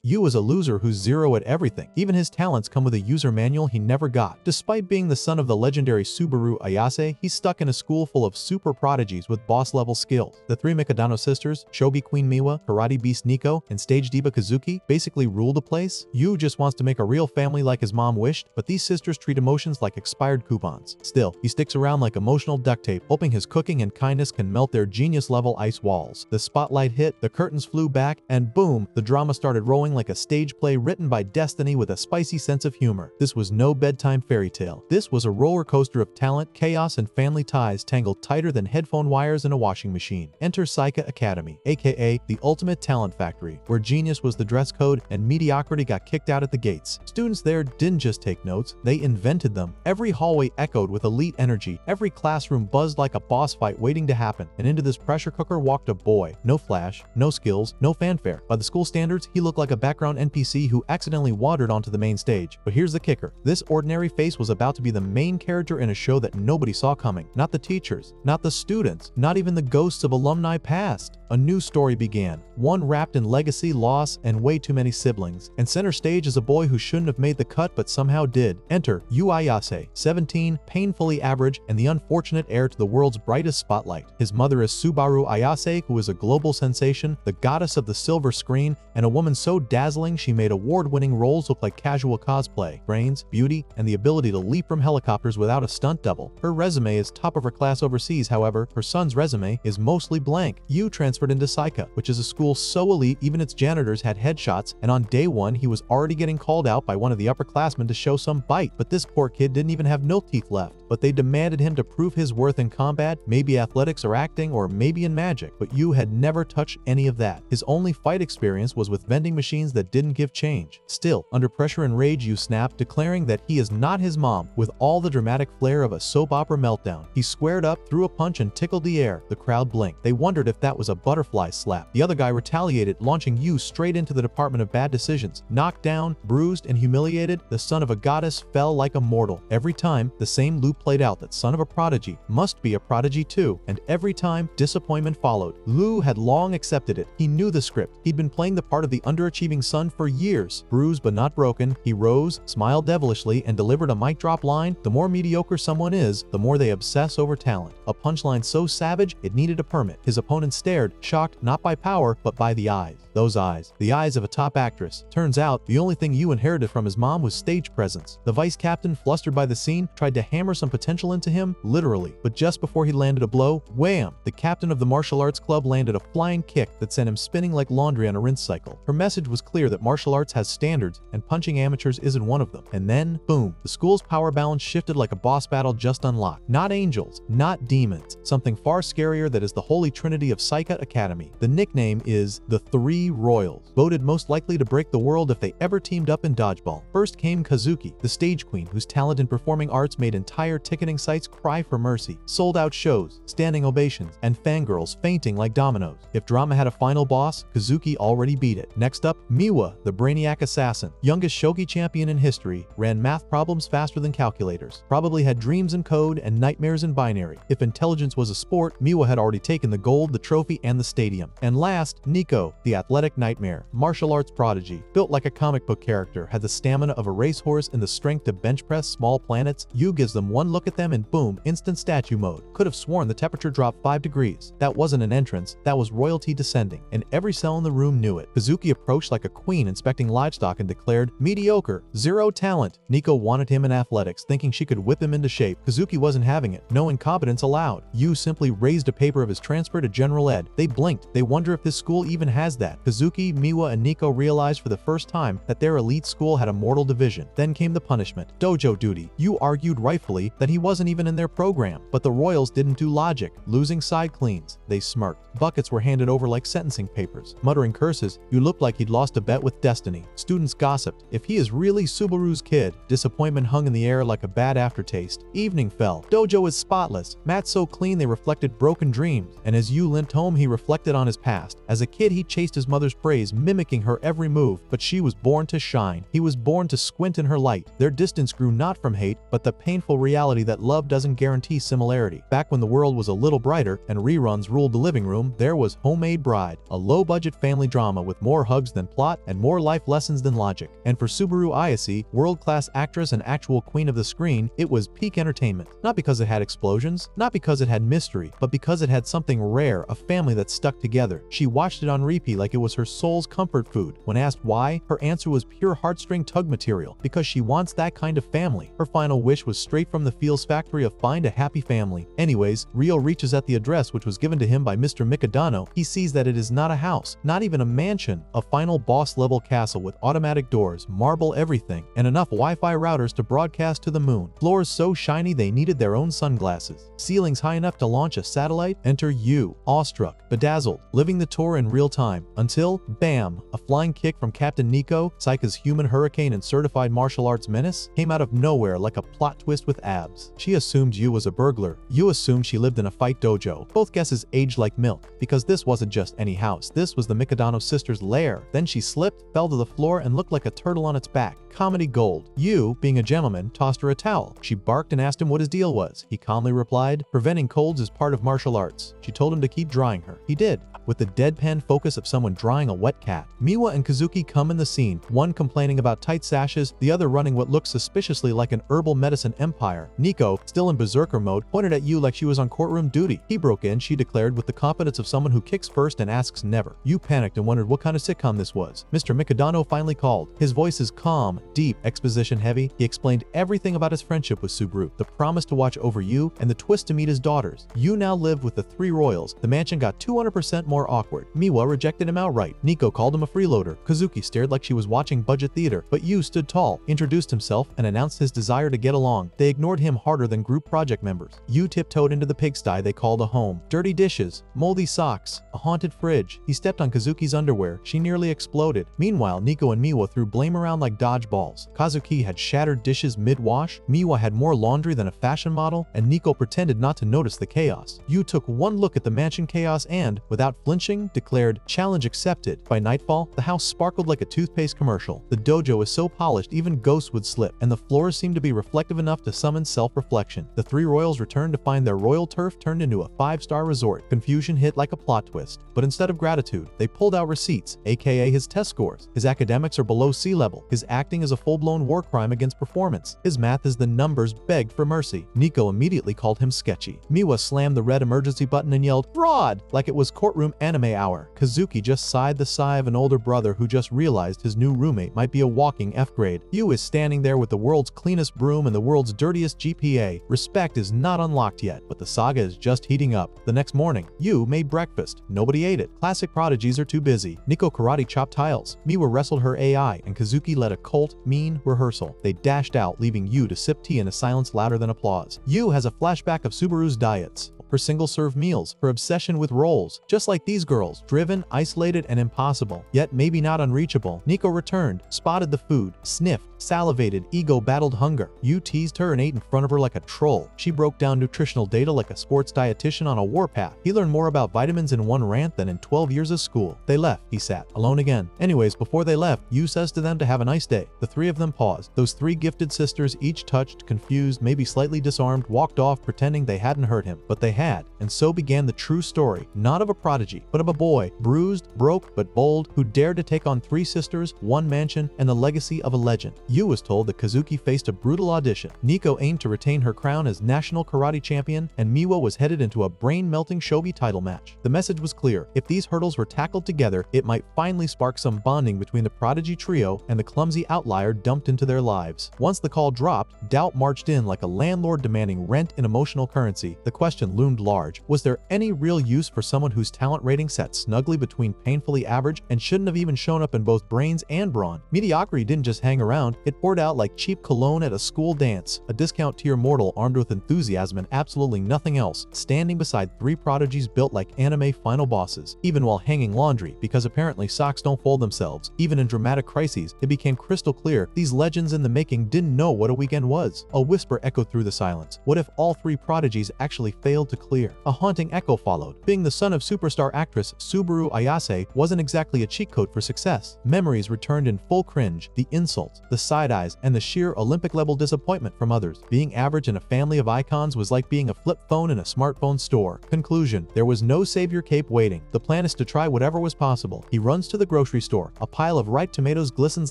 Yu is a loser who's zero at everything. Even his talents come with a user manual he never got. Despite being the son of the legendary Subaru Ayase, he's stuck in a school full of super prodigies with boss-level skills. The three Mikadano sisters, Shogi Queen Miwa, Karate Beast Nico, and Stage Diva Kazuki, basically rule the place. Yu just wants to make a real family like his mom wished, but these sisters treat emotions like expired coupons. Still, he sticks around like emotional duct tape, hoping his cooking and kindness can melt their genius-level ice walls. The spotlight hit, the curtains flew back, and boom, the drama started rolling like a stage play written by destiny with a spicy sense of humor. This was no bedtime fairy tale. This was a roller coaster of talent, chaos, and family ties tangled tighter than headphone wires in a washing machine. Enter Psycha Academy, aka the ultimate talent factory, where genius was the dress code and mediocrity got kicked out at the gates. Students there didn't just take notes, they invented them. Every hallway echoed with elite energy, every classroom buzzed like a boss fight waiting to happen, and into this pressure cooker walked a boy. No flash, no skills, no fanfare. By the school standards, he looked like a background NPC who accidentally wandered onto the main stage. But here's the kicker. This ordinary face was about to be the main character in a show that nobody saw coming. Not the teachers, not the students, not even the ghosts of alumni past. A new story began, one wrapped in legacy, loss, and way too many siblings. And center stage is a boy who shouldn't have made the cut but somehow did. Enter Yu Ayase, 17, painfully average, and the unfortunate heir to the world's brightest spotlight. His mother is Subaru Ayase, who is a global sensation, the goddess of the silver screen, and a woman so dazzling she made award-winning roles look like casual cosplay. Brains, beauty, and the ability to leap from helicopters without a stunt double. Her resume is top of her class overseas, however, her son's resume is mostly blank. Yu transferred into Psycha, which is a school so elite even its janitors had headshots, and on day one he was already getting called out by one of the upperclassmen to show some bite. But this poor kid didn't even have milk teeth left. But they demanded him to prove his worth in combat, maybe athletics or acting, or maybe in magic. But Yu had never touched any of that. His only fight experience was with vending machines that didn't give change. Still, under pressure and rage, Yu snapped, declaring that he is not his mom. With all the dramatic flair of a soap opera meltdown, he squared up, threw a punch, and tickled the air. The crowd blinked. They wondered if that was a butterfly slap. The other guy retaliated, launching Yu straight into the Department of Bad Decisions. Knocked down, bruised, and humiliated, the son of a goddess fell like a mortal. Every time, the same loop played out that son of a prodigy must be a prodigy too, and every time, disappointment followed. Lu had long accepted it. He knew the script. He'd been playing the part of the underachieving son for years. Bruised but not broken, he rose, smiled devilishly, and delivered a mic drop line. The more mediocre someone is, the more they obsess over talent. A punchline so savage, it needed a permit. His opponent stared, shocked not by power, but by the eyes. Those eyes. The eyes of a top actress. Turns out, the only thing Yu inherited from his mom was stage presence. The vice captain, flustered by the scene, tried to hammer some potential into him, literally. But just before he landed a blow, wham! The captain of the martial arts club landed a flying kick that sent him spinning like laundry on a rinse cycle. Her message was clear that martial arts has standards, and punching amateurs isn't one of them. And then, boom, the school's power balance shifted like a boss battle just unlocked. Not angels, not demons, something far scarier that is the holy trinity of Psycha Academy. The nickname is the Three Royals, voted most likely to break the world if they ever teamed up in dodgeball. First came Kazuki, the stage queen whose talent in performing arts made entire ticketing sites cry for mercy. Sold out shows, standing ovations, and fangirls fainting like dominoes. If drama had a final boss, Kazuki already beat it. Next up, Miwa, the brainiac assassin, youngest shogi champion in history, ran math problems faster than calculators, probably had dreams in code and nightmares in binary. If intelligence was a sport, Miwa had already taken the gold, the trophy, and the stadium. And last, Nico, the athletic nightmare, martial arts prodigy, built like a comic book character, had the stamina of a racehorse and the strength to bench press small planets. Yu gives them one look at them and boom, instant statue mode. Could have sworn the temperature dropped 5 degrees. That wasn't an entrance, that was royalty descending, and every cell in the room knew it. Kazuki approached like a queen inspecting livestock and declared, mediocre, zero talent. Nico wanted him in athletics, thinking she could whip him into shape. Kazuki wasn't having it, no incompetence allowed. Yu simply raised a paper of his transfer to general ed. They blinked, they wonder if this school even has that. Kazuki, Miwa, and Nico realized for the first time that their elite school had a mortal division. Then came the punishment, dojo duty. Yu argued rightfully that he wasn't even in their program, but the royals didn't do logic, losing side cleans. They smirked. Buckets were handed over like sentencing papers. Muttering curses, Yu looked like he'd lost a bet with destiny. Students gossiped. If he is really Subaru's kid, disappointment hung in the air like a bad aftertaste. Evening fell. Dojo is spotless. Mats so clean they reflected broken dreams. And as Yu limped home, he reflected on his past. As a kid, he chased his mother's praise, mimicking her every move, but she was born to shine. He was born to squint in her light. Their distance grew not from hate, but the painful reality that love doesn't guarantee similarity. Back when the world was a little brighter and reruns ruled the living room, there was Homemade Bride, a low-budget family drama with more hugs than plot and more life lessons than logic. And for Subaru Ayase, world-class actress and actual queen of the screen, it was peak entertainment. Not because it had explosions, not because it had mystery, but because it had something rare, a family that stuck together. She watched it on repeat like it was her soul's comfort food. When asked why, her answer was pure heartstring tug material, because she wants that kind of family. Her final wish was straight from the Feels factory of find a happy family. Anyways, Rio reaches at the address which was given to him by Mr. Mikadano. He sees that it is not a house, not even a mansion, a final boss-level castle with automatic doors, marble everything, and enough Wi-Fi routers to broadcast to the moon. Floors so shiny they needed their own sunglasses. Ceilings high enough to launch a satellite. Enter you, awestruck, bedazzled, living the tour in real time, until, bam, a flying kick from Captain Nico, Psycha's human hurricane and certified martial arts menace, came out of nowhere like a plot twist with abs. She assumed you was a burglar. You assumed she lived in a fight dojo. Both guesses aged like milk, because this wasn't just any house. This was the Mikadano sisters' lair. Then she slipped, fell to the floor, and looked like a turtle on its back. Comedy gold. You, being a gentleman, tossed her a towel. She barked and asked him what his deal was. He calmly replied, "Preventing colds is part of martial arts." She told him to keep drying her. He did, with the deadpan focus of someone drying a wet cat. Miwa and Kazuki come in the scene, one complaining about tight sashes, the other running what looks suspiciously like an herbal medicine empire. Nico, still in berserker mode, pointed at you like she was on courtroom duty. He broke in, she declared, with the confidence of someone who kicks first and asks never. You panicked and wondered what kind of sitcom this was. Mr. Mikadano finally called. His voice is calm, deep, exposition heavy. He explained everything about his friendship with Subaru, the promise to watch over you, and the twist to meet his daughters. You now lived with the three royals. The mansion got 200% more awkward. Miwa rejected him outright. Nico called him a freeloader. Kazuki stared like she was watching budget theater. But Yu stood tall, introduced himself, and announced his desire to get along. They ignored him harder than group project members. Yu tiptoed into the pigsty they called a home. Dirty dishes, moldy socks, a haunted fridge. He stepped on Kazuki's underwear. She nearly exploded. Meanwhile, Nico and Miwa threw blame around like dodgeballs. Kazuki had shattered dishes mid-wash, Miwa had more laundry than a fashion model, and Nico pretended not to notice the chaos. Yu took one look at the mansion chaos and, without flinching, declared, "Challenge accepted." By nightfall, the house sparkled like a toothpaste commercial. The dojo was so polished even ghosts would slip, and the floors seemed to be reflective enough to summon self-reflection. The three royals returned to find their royal turf turned into a 5-star resort. Confusion hit like a plot twist, but instead of gratitude, they pulled out receipts, aka his test scores. His academics are below sea level. His acting is a full-blown war crime against performance. His math is the numbers begged for mercy. Nico immediately called him sketchy. Miwa slammed the red emergency button and yelled, "Fraud!" like it was courtroom anime hour. Kazuki just sighed the sigh of an older brother who just realized his new roommate might be a walking F grade. Yu is standing there with the world's cleanest broom and the world's dirtiest GPA. Respect is not unlocked yet, but the saga is just heating up. The next morning, Yu made breakfast. Nobody ate it. Classic prodigies are too busy. Nico karate chopped tiles. Miwa wrestled her AI, and Kazuki led a cold, mean rehearsal. They dashed out, leaving Yu to sip tea in a silence louder than applause. Yu has a flashback of Subaru's diets, her single-serve meals, her obsession with rolls. Just like these girls, driven, isolated, and impossible, yet maybe not unreachable. Nico returned, spotted the food, sniffed, salivated, ego battled hunger. Yu teased her and ate in front of her like a troll. She broke down nutritional data like a sports dietitian on a warpath. He learned more about vitamins in one rant than in 12 years of school. They left. He sat, alone again. Anyways, before they left, Yu says to them to have a nice day. The three of them paused. Those three gifted sisters, each touched, confused, maybe slightly disarmed, walked off pretending they hadn't hurt him. But they had, and so began the true story, not of a prodigy, but of a boy, bruised, broke, but bold, who dared to take on three sisters, one mansion, and the legacy of a legend. Yu was told that Kazuki faced a brutal audition. Nico aimed to retain her crown as national karate champion, and Miwa was headed into a brain-melting shogi title match. The message was clear. If these hurdles were tackled together, it might finally spark some bonding between the prodigy trio and the clumsy outlier dumped into their lives. Once the call dropped, doubt marched in like a landlord demanding rent in emotional currency. The question loomed large. Was there any real use for someone whose talent rating sat snugly between painfully average and shouldn't have even shown up in both brains and brawn? Mediocrity didn't just hang around, it poured out like cheap cologne at a school dance. A discount tier mortal armed with enthusiasm and absolutely nothing else, standing beside three prodigies built like anime final bosses. Even while hanging laundry, because apparently socks don't fold themselves. Even in dramatic crises, it became crystal clear these legends in the making didn't know what a weekend was. A whisper echoed through the silence. What if all three prodigies actually failed to clear. A haunting echo followed. Being the son of superstar actress Subaru Ayase wasn't exactly a cheat code for success. Memories returned in full cringe, the insults, the side eyes, and the sheer Olympic-level disappointment from others. Being average in a family of icons was like being a flip phone in a smartphone store. Conclusion: there was no savior cape waiting. The plan is to try whatever was possible. He runs to the grocery store. A pile of ripe tomatoes glistens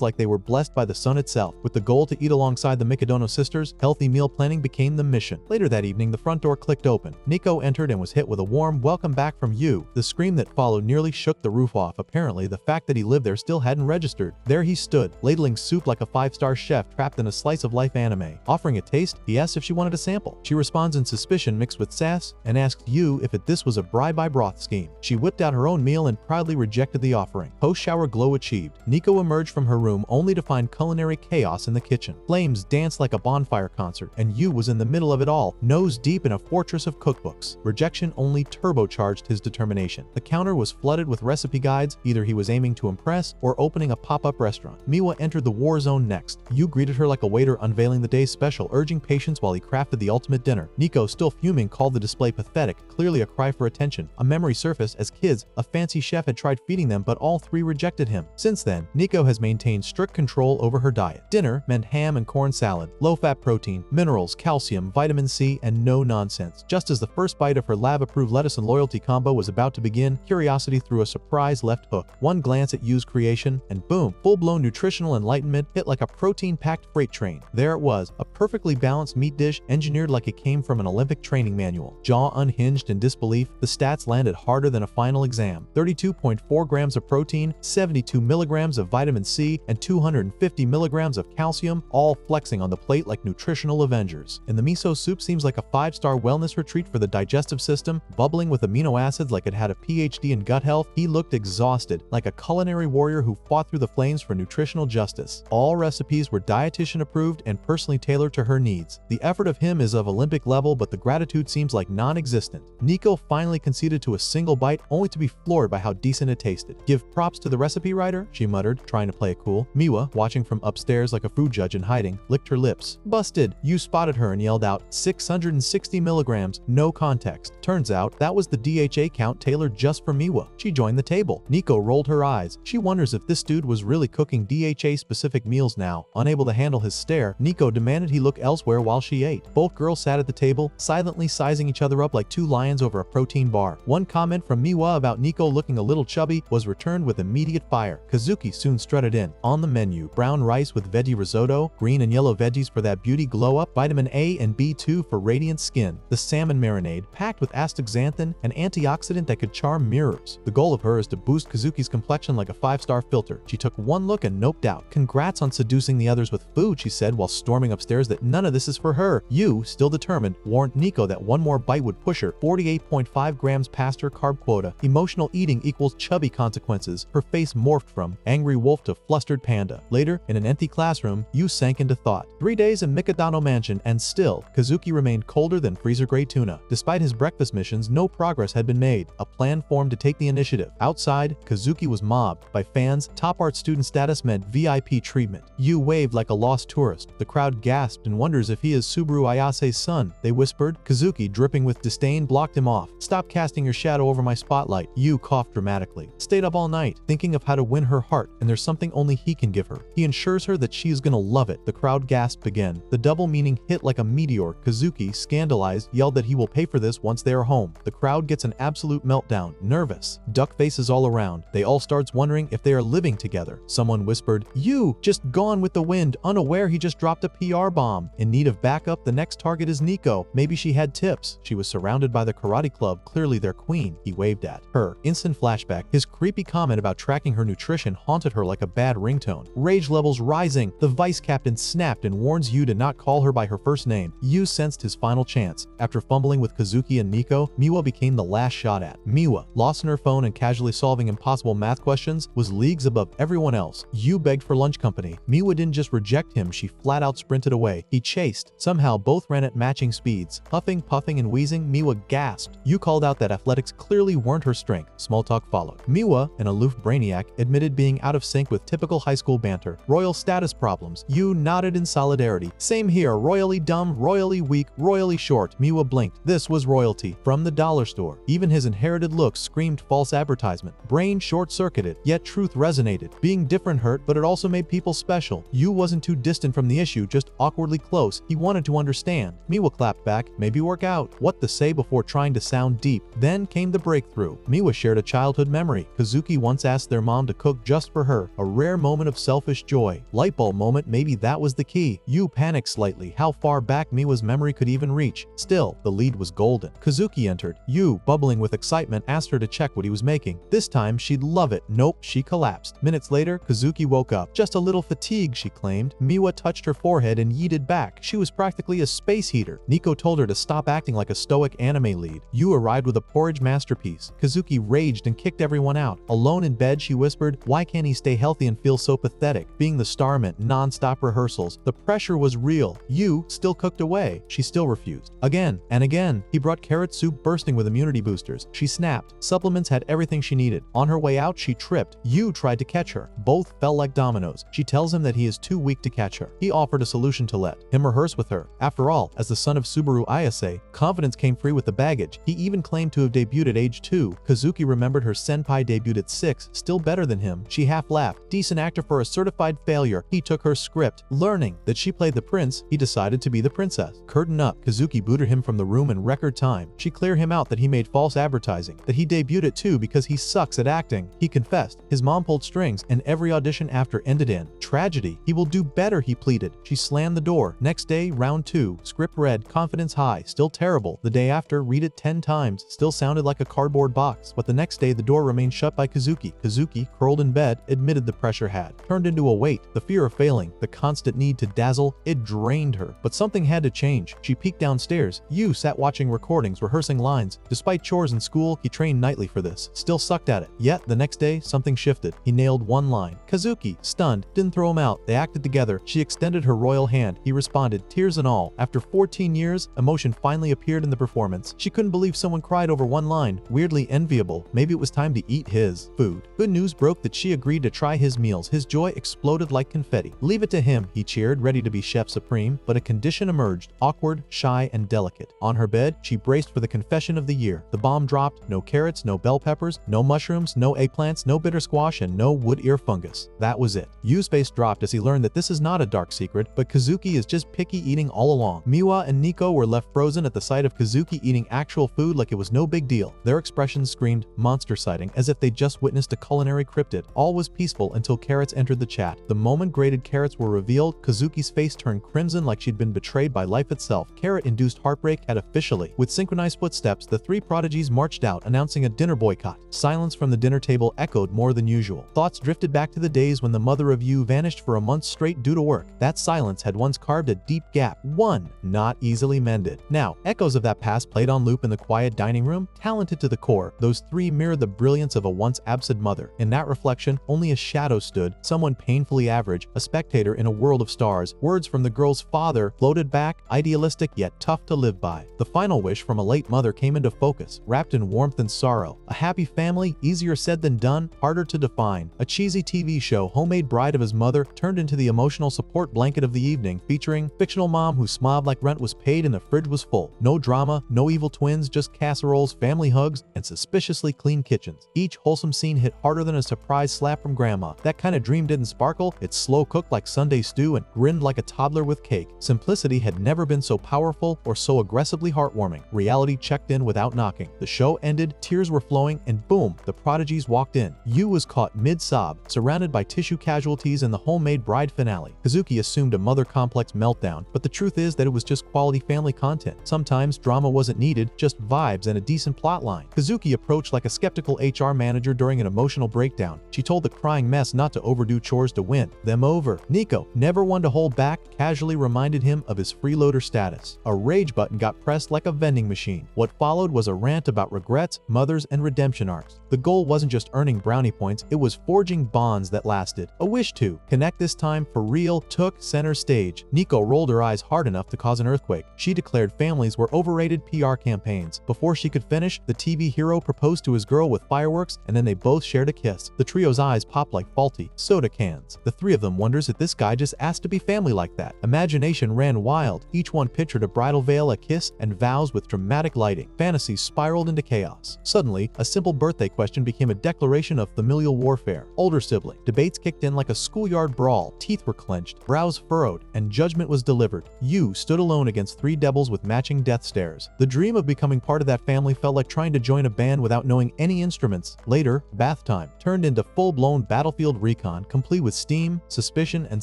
like they were blessed by the sun itself. With the goal to eat alongside the Mikadano sisters, healthy meal planning became the mission. Later that evening, the front door clicked open. Nico entered and was hit with a warm welcome back from you. The scream that followed nearly shook the roof off. Apparently, the fact that he lived there still hadn't registered. There he stood, ladling soup like a five-star chef trapped in a slice-of-life anime. Offering a taste, he asked if she wanted a sample. She responds in suspicion mixed with sass and asked you if this was a bribe-by-broth scheme. She whipped out her own meal and proudly rejected the offering. Post-shower glow achieved. Nico emerged from her room only to find culinary chaos in the kitchen. Flames danced like a bonfire concert, and you was in the middle of it all, nose deep in a fortress of cookbooks. Rejection only turbocharged his determination. The counter was flooded with recipe guides. Either he was aiming to impress or opening a pop-up restaurant. Miwa entered the war zone next. You greeted her like a waiter unveiling the day's special, urging patience while he crafted the ultimate dinner. Nico, still fuming, called the display pathetic, clearly a cry for attention. A memory surfaced. As kids, a fancy chef had tried feeding them, but all three rejected him. Since then, Nico has maintained strict control over her diet. Dinner meant ham and corn salad, low-fat protein, minerals, calcium, vitamin C, and no nonsense. Just as the first bite of her lab-approved lettuce and loyalty combo was about to begin, curiosity threw a surprise left hook. One glance at Yu's creation, and boom, full-blown nutritional enlightenment hit like a protein-packed freight train. There it was, a perfectly balanced meat dish engineered like it came from an Olympic training manual. Jaw unhinged in disbelief, the stats landed harder than a final exam. 32.4 grams of protein, 72 milligrams of vitamin C, and 250 milligrams of calcium, all flexing on the plate like nutritional avengers. And the miso soup seems like a 5-star wellness retreat for the digestive system, bubbling with amino acids like it had a PhD in gut health. He looked exhausted, like a culinary warrior who fought through the flames for nutritional justice. All recipes were dietitian approved and personally tailored to her needs. The effort of him is of Olympic level, but the gratitude seems like non-existent. Nico finally conceded to a single bite, only to be floored by how decent it tasted. Give props to the recipe writer, she muttered, trying to play it cool. Miwa, watching from upstairs like a food judge in hiding, licked her lips. Busted! You spotted her and yelled out, 660 milligrams, no context. Turns out, that was the DHA count tailored just for Miwa. She joined the table. Nico rolled her eyes. She wonders if this dude was really cooking DHA-specific meals now. Unable to handle his stare, Nico demanded he look elsewhere while she ate. Both girls sat at the table, silently sizing each other up like two lions over a protein bar. One comment from Miwa about Nico looking a little chubby was returned with immediate fire. Kazuki soon strutted in. On the menu, brown rice with veggie risotto, green and yellow veggies for that beauty glow-up, vitamin A and B2 for radiant skin, the salmon marinade, packed with astaxanthin, an antioxidant that could charm mirrors. The goal of her is to boost Kazuki's complexion like a 5-star filter. She took one look and noped out. Congrats on seducing the others with food, she said while storming upstairs that none of this is for her. You, still determined, warned Nico that one more bite would push her 48.5 grams past her carb quota. Emotional eating equals chubby consequences. Her face morphed from angry wolf to flustered panda. Later, in an empty classroom, you sank into thought. 3 days in Mikadano mansion, and still, Kazuki remained colder than freezer-grade tuna. Despite his breakfast missions, no progress had been made. A plan formed to take the initiative. Outside, Kazuki was mobbed by fans. Top art student status meant VIP treatment. You waved like a lost tourist. The crowd gasped and wonders if he is Subaru Ayase's son. They whispered. Kazuki, dripping with disdain, blocked him off. Stop casting your shadow over my spotlight. You coughed dramatically. Stayed up all night, thinking of how to win her heart, and there's something only he can give her. He ensures her that she is gonna love it. The crowd gasped again. The double meaning hit like a meteor. Kazuki, scandalized, yelled that he will pay for this once they are home. The crowd gets an absolute meltdown. Nervous. Duck faces all around. They all starts wondering if they are living together. Someone whispered, you, just gone with the wind, unaware he just dropped a PR bomb. In need of backup, the next target is Nico. Maybe she had tips. She was surrounded by the karate club, clearly their queen. He waved at her. Instant flashback. His creepy comment about tracking her nutrition haunted her like a bad ringtone. Rage levels rising. The vice captain snapped and warns you to not call her by her first name. You sensed his final chance. After fumbling with Kazuki and Nico, Miwa became the last shot at. Miwa, lost in her phone and casually solving impossible math questions, was leagues above everyone else. You begged for lunch company. Miwa didn't just reject him, she flat out sprinted away. He chased. Somehow both ran at matching speeds. Huffing, puffing, and wheezing, Miwa gasped. You called out that athletics clearly weren't her strength. Small talk followed. Miwa, an aloof brainiac, admitted being out of sync with typical high school banter. Royal status problems. You nodded in solidarity. Same here, royally dumb, royally weak, royally short. Miwa blinked. This This was royalty from the dollar store. Even his inherited looks screamed false advertisement. Brain short-circuited, yet truth resonated. Being different hurt, but it also made people special. Yu wasn't too distant from the issue, just awkwardly close. He wanted to understand. Miwa clapped back, maybe work out. What to say before trying to sound deep. Then came the breakthrough. Miwa shared a childhood memory. Kazuki once asked their mom to cook just for her. A rare moment of selfish joy. Lightbulb moment, maybe that was the key. Yu panicked slightly, how far back Miwa's memory could even reach. Still, the lead was golden. Kazuki entered. Yu, bubbling with excitement, asked her to check what he was making. This time, she'd love it. Nope, she collapsed. Minutes later, Kazuki woke up. Just a little fatigue, she claimed. Miwa touched her forehead and yeeted back. She was practically a space heater. Nico told her to stop acting like a stoic anime lead. Yu arrived with a porridge masterpiece. Kazuki raged and kicked everyone out. Alone in bed, she whispered, why can't he stay healthy and feel so pathetic? Being the star meant non-stop rehearsals. The pressure was real. Yu still cooked away. She still refused. Again and again, he brought carrot soup bursting with immunity boosters. She snapped. Supplements had everything she needed. On her way out, she tripped. Yu tried to catch her. Both fell like dominoes. She tells him that he is too weak to catch her. He offered a solution to let him rehearse with her. After all, as the son of Subaru Ayase, confidence came free with the baggage. He even claimed to have debuted at age 2. Kazuki remembered her senpai debuted at 6, still better than him. She half laughed. Decent actor for a certified failure. He took her script. Learning that she played the prince, he decided to be the princess. Curtain up, Kazuki booted him from the room in record time. She cleared him out that he made false advertising, that he debuted at 2 because he sucks at acting. He confessed. His mom pulled strings, and every audition after ended in tragedy. He will do better, he pleaded. She slammed the door. Next day, round 2. Script read, confidence high, still terrible. The day after, read it 10 times, still sounded like a cardboard box. But the next day, the door remained shut by Kazuki. Kazuki, curled in bed, admitted the pressure had turned into a weight. The fear of failing, the constant need to dazzle, it drained her. But something had to change. She peeked downstairs. Yu sat watching recordings, rehearsing lines. Despite chores in school, he trained nightly for this. Still sucked at it. Yet, the next day, something shifted. He nailed one line. Kazuki, stunned, didn't throw him out. They acted together. She extended her royal hand. He responded, tears and all. After 14 years, emotion finally appeared in the performance. She couldn't believe someone cried over one line. Weirdly enviable. Maybe it was time to eat his food. Good news broke that she agreed to try his meals. His joy exploded like confetti. Leave it to him, he cheered, ready to be chef supreme. But a condition emerged, awkward, shy, and delicate. On her bed, she braced for the confession of the year. The bomb dropped. No carrots, no bell peppers, no mushrooms, no eggplants, no bitter squash, and no wood ear fungus. That was it. Yu's face dropped as he learned that this is not a dark secret, but Kazuki is just picky eating all along. Miwa and Nico were left frozen at the sight of Kazuki eating actual food like it was no big deal. Their expressions screamed monster sighting, as if they just witnessed a culinary cryptid. All was peaceful until carrots entered the chat. The moment grated carrots were revealed, Kazuki's face turned crimson like she'd been betrayed by life itself. Carrot-induced heartbreak had officially. With synchronized footsteps, the three prodigies marched out, announcing a dinner boycott. Silence from the dinner table echoed more than usual. Thoughts drifted back to the days when the mother of Yu vanished for a month straight due to work. That silence had once carved a deep gap, one not easily mended. Now, echoes of that past played on loop in the quiet dining room. Talented to the core, those three mirrored the brilliance of a once absent mother. In that reflection, only a shadow stood, someone painfully average, a spectator in a world of stars. Words from the girl's father floated back, idealistic yet tough to live by. The final wish from a late mother came into focus, wrapped in warmth and sorrow. A happy family, easier said than done, harder to define. A cheesy TV show, homemade bride of his mother, turned into the emotional support blanket of the evening, featuring fictional mom who smiled like rent was paid and the fridge was full. No drama, no evil twins, just casseroles, family hugs, and suspiciously clean kitchens. Each wholesome scene hit harder than a surprise slap from grandma. That kind of dream didn't sparkle, it slow cooked like Sunday stew and grinned like a toddler with cake. Simplicity had never been so powerful or so aggressively heartwarming. Reality checked in without knocking. The show ended, tears were flowing, and boom, the prodigies walked in. Yu was caught mid-sob, surrounded by tissue casualties in the homemade bride finale. Kazuki assumed a mother complex meltdown, but the truth is that it was just quality family content. Sometimes drama wasn't needed, just vibes and a decent plotline. Kazuki approached like a skeptical HR manager during an emotional breakdown. She told the crying mess not to overdo chores to win them over. Nico, never one to hold back, casually reminded him of his freeloader status. A rage button got pressed like a vending machine. What followed was a rant about regrets, mothers, and redemption arcs. The goal wasn't just earning brownie points, it was forging bonds that lasted. A wish to connect this time for real took center stage. Nico rolled her eyes hard enough to cause an earthquake. She declared families were overrated PR campaigns. Before she could finish, the TV hero proposed to his girl with fireworks, and then they both shared a kiss. The trio's eyes popped like faulty soda cans. The three of them wonders if this guy just asked to be family like that. Imagination ran wild. Each one pictured a bridal veil, a kiss, and vows with dramatic lighting. Fantasies spiraled into chaos. Suddenly, a simple birthday question became a declaration of familial warfare. Older sibling. Debates kicked in like a schoolyard brawl. Teeth were clenched, brows furrowed, and judgment was delivered. You stood alone against three devils with matching death stares. The dream of becoming part of that family felt like trying to join a band without knowing any instruments. Later, bath time turned into full-blown battlefield recon, complete with steam, suspicion, and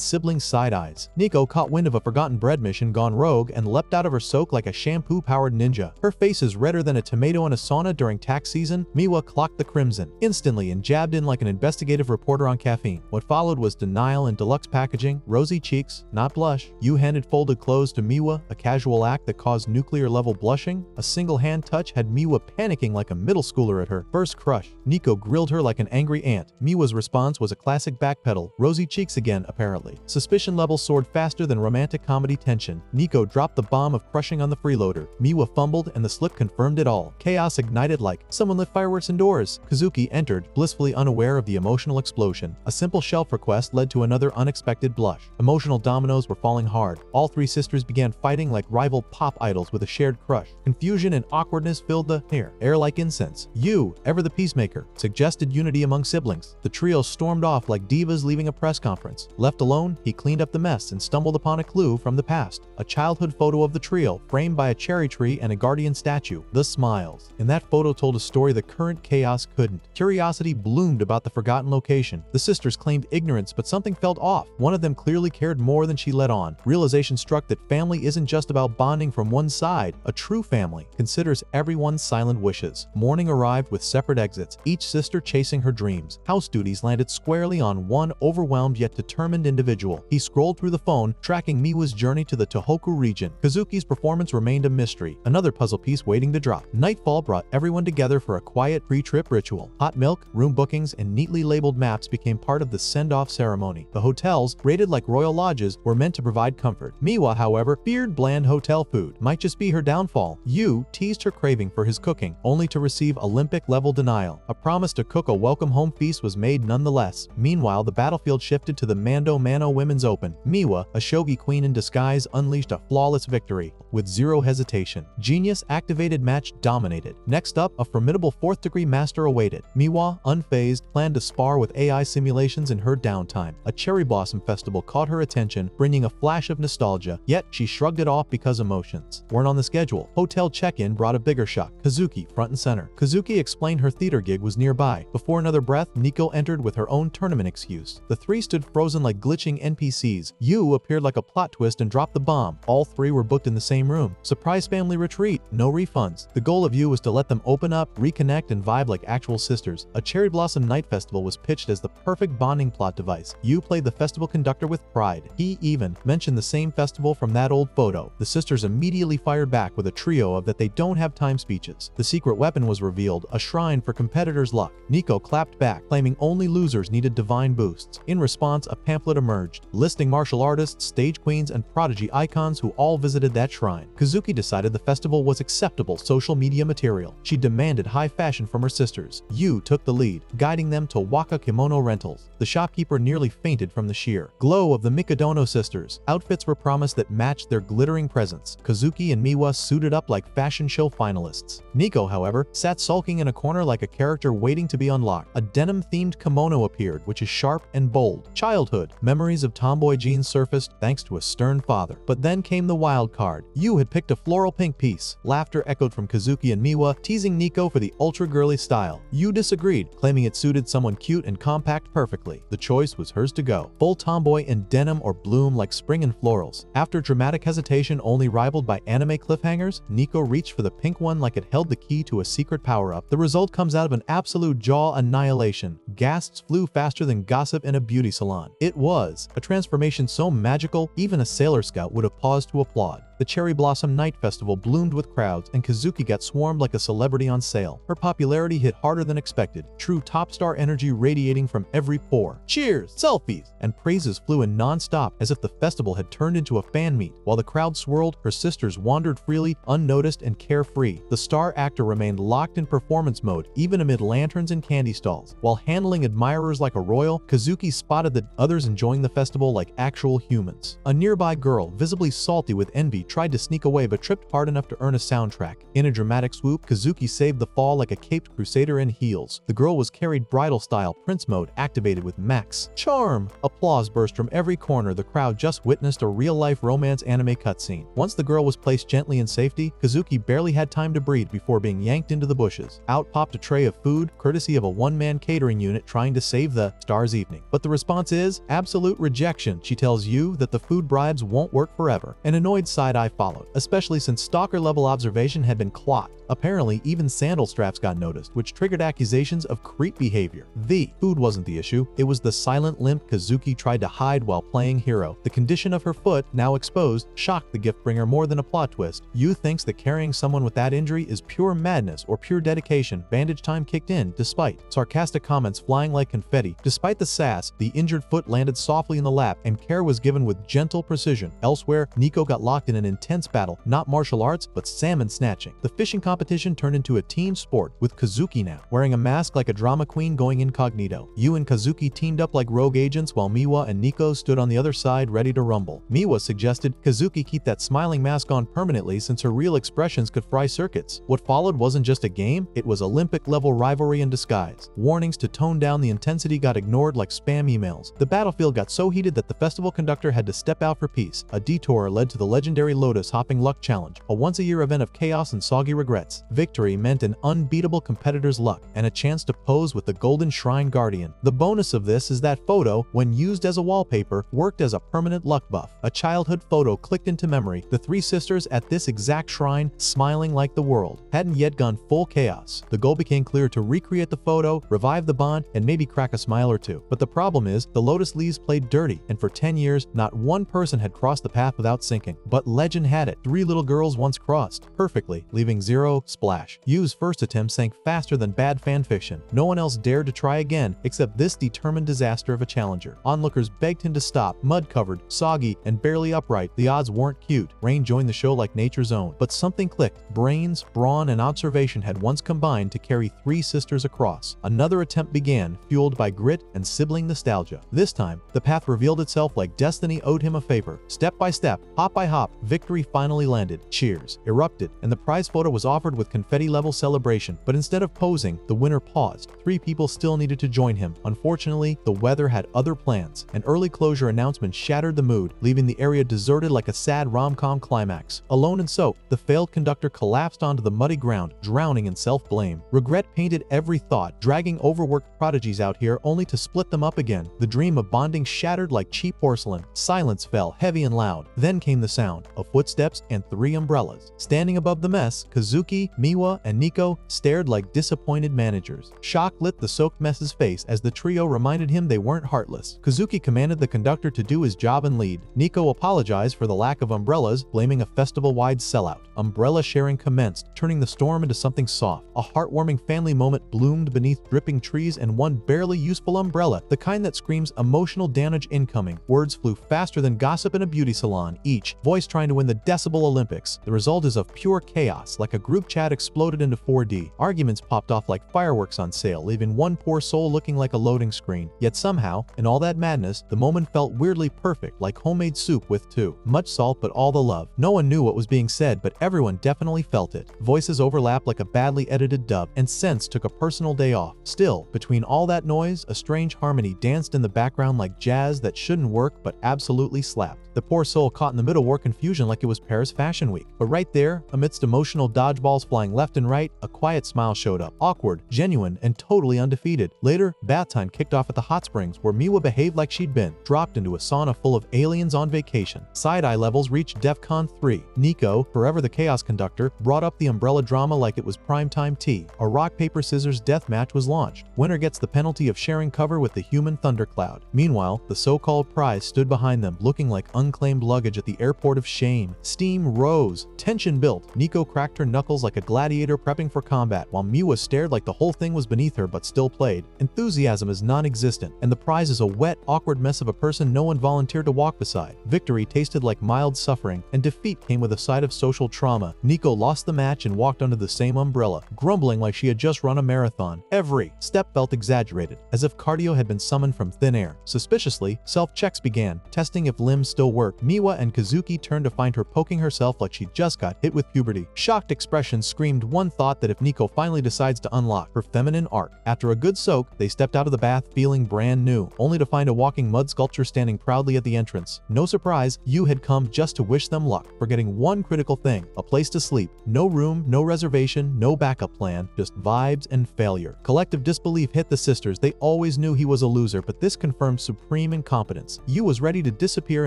sibling side-eyes. Nico caught wind of a forgotten bread mission gone rogue and leapt out of her soak like a shampoo-powered ninja. Her face is redder than a tomato in a sauna during tax season. Miwa clocked the crimson instantly and jabbed in like an investigative reporter on caffeine. What followed was denial in deluxe packaging, rosy cheeks, not blush. You handed folded clothes to Miwa, a casual act that caused nuclear-level blushing. A single hand touch had Miwa panicking like a middle schooler at her first crush. Nico grilled her like an angry ant. Miwa's response was a classic backpedal. Rosy cheeks again, apparently. Suspicion levels soared faster than romantic comedy tension. Nico dropped the bomb of crushing on the freeloader. Miwa fumbled and the slip confirmed it all. Chaos ignited like someone lit fireworks indoors. Kazuki entered, blissfully unaware of the emotional explosion. A simple shelf request led to another unexpected blush. Emotional dominoes were falling hard. All three sisters began fighting like rival pop idols with a shared crush. Confusion and awkwardness filled the air like incense. You, ever the peacemaker, suggested unity among siblings. The trio stormed off like divas leaving a press conference. Left alone, he cleaned up the mess and stumbled upon a clue from the past. A childhood photo of the trio, framed by a cherry tree and a guardian statue. The smiles. And that photo told a story the current chaos couldn't. Curiosity bloomed about the forgotten location. The sisters claimed ignorance, but something felt off. One of them clearly cared more than she let on. Realization struck that family isn't just about bonding from one side. A true family considers everyone's silent wishes. Morning arrived with separate exits, each sister chasing her dreams. House duties landed squarely on one overwhelmed yet determined individual. He scrolled through the phone, tracking Miwa's journey to the Tohoku region. Kazuki's performance remained a mystery, another puzzle piece waiting to drop. Nightfall brought everyone together for a quiet pre-trip ritual. Hot milk, room bookings, and neatly labeled maps became part of the send-off ceremony. The hotels, rated like royal lodges, were meant to provide comfort. Miwa, however, feared bland hotel food might just be her downfall. Yu teased her craving for his cooking, only to receive Olympic-level denial. A promise to cook a welcome home feast was made nonetheless. Meanwhile, the battlefield shifted to the Mando Mano Women's Open. Miwa, a shogi queen in disguise, unleashed a flawless victory with zero hesitation. Genius-activated match dominated. Next up, a formidable fourth-degree master awaited. Miwa, unfazed, planned to spar with AI simulations in her downtime. A cherry blossom festival caught her attention, bringing a flash of nostalgia, yet she shrugged it off because emotions weren't on the schedule. Hotel check-in brought a bigger shock. Kazuki, front and center. Kazuki explained her theater gig was nearby. Before another breath, Nico entered with her own tournament excuse. The three stood frozen like glitching NPCs. Yu appeared like a plot twist and dropped the bomb. All three were booked in the same room. Surprise family retreat, no refunds. The goal of Yu was to let them open up, reconnect, and vibe like actual sisters. A cherry blossom night festival was pitched as the perfect bonding plot device. Yu played the festival conductor with pride. He even mentioned the same festival from that old photo. The sisters immediately fired back with a trio of that they don't have time speeches. The secret weapon was revealed, a shrine for competitors' luck. Nico clapped back, claiming only losers needed divine boosts. In response, a pamphlet emerged, listing martial artists, stage queens, and prodigy icons who all visited that shrine. Kazuki decided the festival was acceptable social media material. She demanded high fashion from her sisters. Yu took the lead, guiding them to Waka Kimono Rentals. The shopkeeper nearly fainted from the sheer glow of the Mikadano sisters. Outfits were promised that matched their glittering presence. Kazuki and Miwa suited up like fashion show finalists. Nico, however, sat sulking in a corner like a character waiting to be unlocked. A denim-themed kimono appeared, which is sharp and bold. Childhood. Memories of tomboy jeans surfaced thanks to a stern father. But then came the wild card. Yu had picked a floral pink piece. Laughter echoed from Kazuki and Miwa, teasing Nico for the ultra-girly style. Yu disagreed, claiming it suited someone cute and compact perfectly. The choice was hers to go. Full tomboy in denim or bloom like spring and florals. After dramatic hesitation only rivaled by anime cliffhangers, Nico reached for the pink one like it held the key to a secret power-up. The result comes out of an absolute jaw annihilation. Gasps flew faster than gossip in a beauty salon. It was a transformation so magical, even a Sailor Scout would have paused to applaud. The Cherry Blossom Night Festival bloomed with crowds, and Kazuki got swarmed like a celebrity on sale. Her popularity hit harder than expected, true top star energy radiating from every pore. Cheers, selfies, and praises flew in non-stop as if the festival had turned into a fan meet. While the crowd swirled, her sisters wandered freely, unnoticed and carefree. The star actor remained locked in performance mode, even amid lanterns and candy stalls. While handling admirers like a royal, Kazuki spotted the others enjoying the festival like actual humans. A nearby girl, visibly salty with envy, tried to sneak away but tripped hard enough to earn a soundtrack. In a dramatic swoop, Kazuki saved the fall like a caped crusader in heels. The girl was carried bridal style, Prince mode activated with max charm. Applause burst from every corner. The crowd just witnessed a real-life romance anime cutscene. Once the girl was placed gently in safety, Kazuki barely had time to breathe before being yanked into the bushes. Out popped a tray of food, courtesy of a one-man catering unit trying to save the star's evening. But the response is absolute rejection. She tells you that the food bribes won't work forever. An annoyed side-eye followed, especially since stalker-level observation had been clocked. Apparently, even sandal straps got noticed, which triggered accusations of creep behavior. The food wasn't the issue, it was the silent limp Kazuki tried to hide while playing hero. The condition of her foot, now exposed, shocked the gift bringer more than a plot twist. Yu thinks that carrying someone with that injury is pure madness or pure dedication. Bandage time kicked in, despite sarcastic comments flying like confetti. Despite the sass, the injured foot landed softly in the lap, and care was given with gentle precision. Elsewhere, Nico got locked in an intense battle, not martial arts, but salmon snatching. The fishing competition turned into a team sport, with Kazuki now wearing a mask like a drama queen going incognito. Yu and Kazuki teamed up like rogue agents while Miwa and Nico stood on the other side ready to rumble. Miwa suggested Kazuki keep that smiling mask on permanently since her real expressions could fry circuits. What followed wasn't just a game, it was Olympic-level rivalry in disguise. Warnings to tone down the intensity got ignored like spam emails. The battlefield got so heated that the festival conductor had to step out for peace. A detour led to the legendary Lotus Hopping Luck Challenge, a once-a-year event of chaos and soggy regrets. Victory meant an unbeatable competitor's luck and a chance to pose with the Golden Shrine Guardian. The bonus of this is that photo, when used as a wallpaper, worked as a permanent luck buff. A childhood photo clicked into memory, the three sisters at this exact shrine, smiling like the world hadn't yet gone full chaos. The goal became clear to recreate the photo, revive the bond, and maybe crack a smile or two. But the problem is, the Lotus Leaves played dirty, and for 10 years, not one person had crossed the path without sinking. But legend had it, 3 little girls once crossed, perfectly, leaving 0 splash. Yu's first attempt sank faster than bad fanfiction. No one else dared to try again, except this determined disaster of a challenger. Onlookers begged him to stop, mud-covered, soggy, and barely upright. The odds weren't cute. Rain joined the show like nature's own. But something clicked. Brains, brawn, and observation had once combined to carry 3 sisters across. Another attempt began, fueled by grit and sibling nostalgia. This time, the path revealed itself like destiny owed him a favor. Step by step, hop by hop, victory finally landed. Cheers erupted, and the prize photo was offered with confetti-level celebration. But instead of posing, the winner paused. 3 people still needed to join him. Unfortunately, the weather had other plans. An early closure announcement shattered the mood, leaving the area deserted like a sad rom-com climax. Alone and soaked, the failed conductor collapsed onto the muddy ground, drowning in self-blame. Regret painted every thought, dragging overworked prodigies out here only to split them up again. The dream of bonding shattered like cheap porcelain. Silence fell, heavy and loud. Then came the sound of footsteps and 3 umbrellas. Standing above the mess, Kazuki, Miwa, and Nico stared like disappointed managers. Shock lit the soaked mess's face as the trio reminded him they weren't heartless. Kazuki commanded the conductor to do his job and lead. Nico apologized for the lack of umbrellas, blaming a festival-wide sellout. Umbrella sharing commenced, turning the storm into something soft. A heartwarming family moment bloomed beneath dripping trees and one barely useful umbrella, the kind that screams emotional damage incoming. Words flew faster than gossip in a beauty salon, each voice trying to win the Decibel Olympics. The result is of pure chaos, like a group chat exploded into 4D. Arguments popped off like fireworks on sale, leaving one poor soul looking like a loading screen. Yet somehow, in all that madness, the moment felt weirdly perfect, like homemade soup with too much salt but all the love. No one knew what was being said, but everyone definitely felt it. Voices overlapped like a badly edited dub, and Sense took a personal day off. Still, between all that noise, a strange harmony danced in the background like jazz that shouldn't work but absolutely slapped. The poor soul caught in the middle wore confusion like it was Paris Fashion Week. But right there, amidst emotional dodgeballs flying left and right, a quiet smile showed up. Awkward, genuine, and totally undefeated. Later, bath time kicked off at the hot springs, where Miwa behaved like she'd been, dropped into a sauna full of aliens on vacation. Side-eye levels reached DEFCON 3. Nico, forever the chaos conductor, brought up the umbrella drama like it was primetime tea. A rock-paper-scissors death match was launched. Winner gets the penalty of sharing cover with the human thundercloud. Meanwhile, the so-called prize stood behind them, looking like unclaimed luggage at the airport of shame. Steam rose. Tension built. Nico cracked her knuckles like a gladiator prepping for combat, while Miwa stared like the whole thing was beneath her but still played. Enthusiasm is non-existent, and the prize is a wet, awkward mess of a person no one volunteered to walk beside. Victory tasted like mild suffering, and defeat came with a side of social trauma. Nico lost the match and walked under the same umbrella, grumbling like she had just run a marathon. Every step felt exaggerated, as if cardio had been summoned from thin air. Suspiciously, self-checks began, testing if limbs still worked. Miwa and Kazuki turned to find her poking herself like she just got hit with puberty. Shocked expressions screamed one thought that if Nico finally decides to unlock her feminine arc. After a good soak, they stepped out of the bath feeling brand new, only to find a walking mud sculpture standing proudly at the entrance. No surprise, Yu had come just to wish them luck, forgetting one critical thing: a place to sleep. No room, no reservation, no backup plan, just vibes and failure. Collective disbelief hit the sisters. They always knew he was a loser, but this confirmed supreme incompetence. Yu was ready to disappear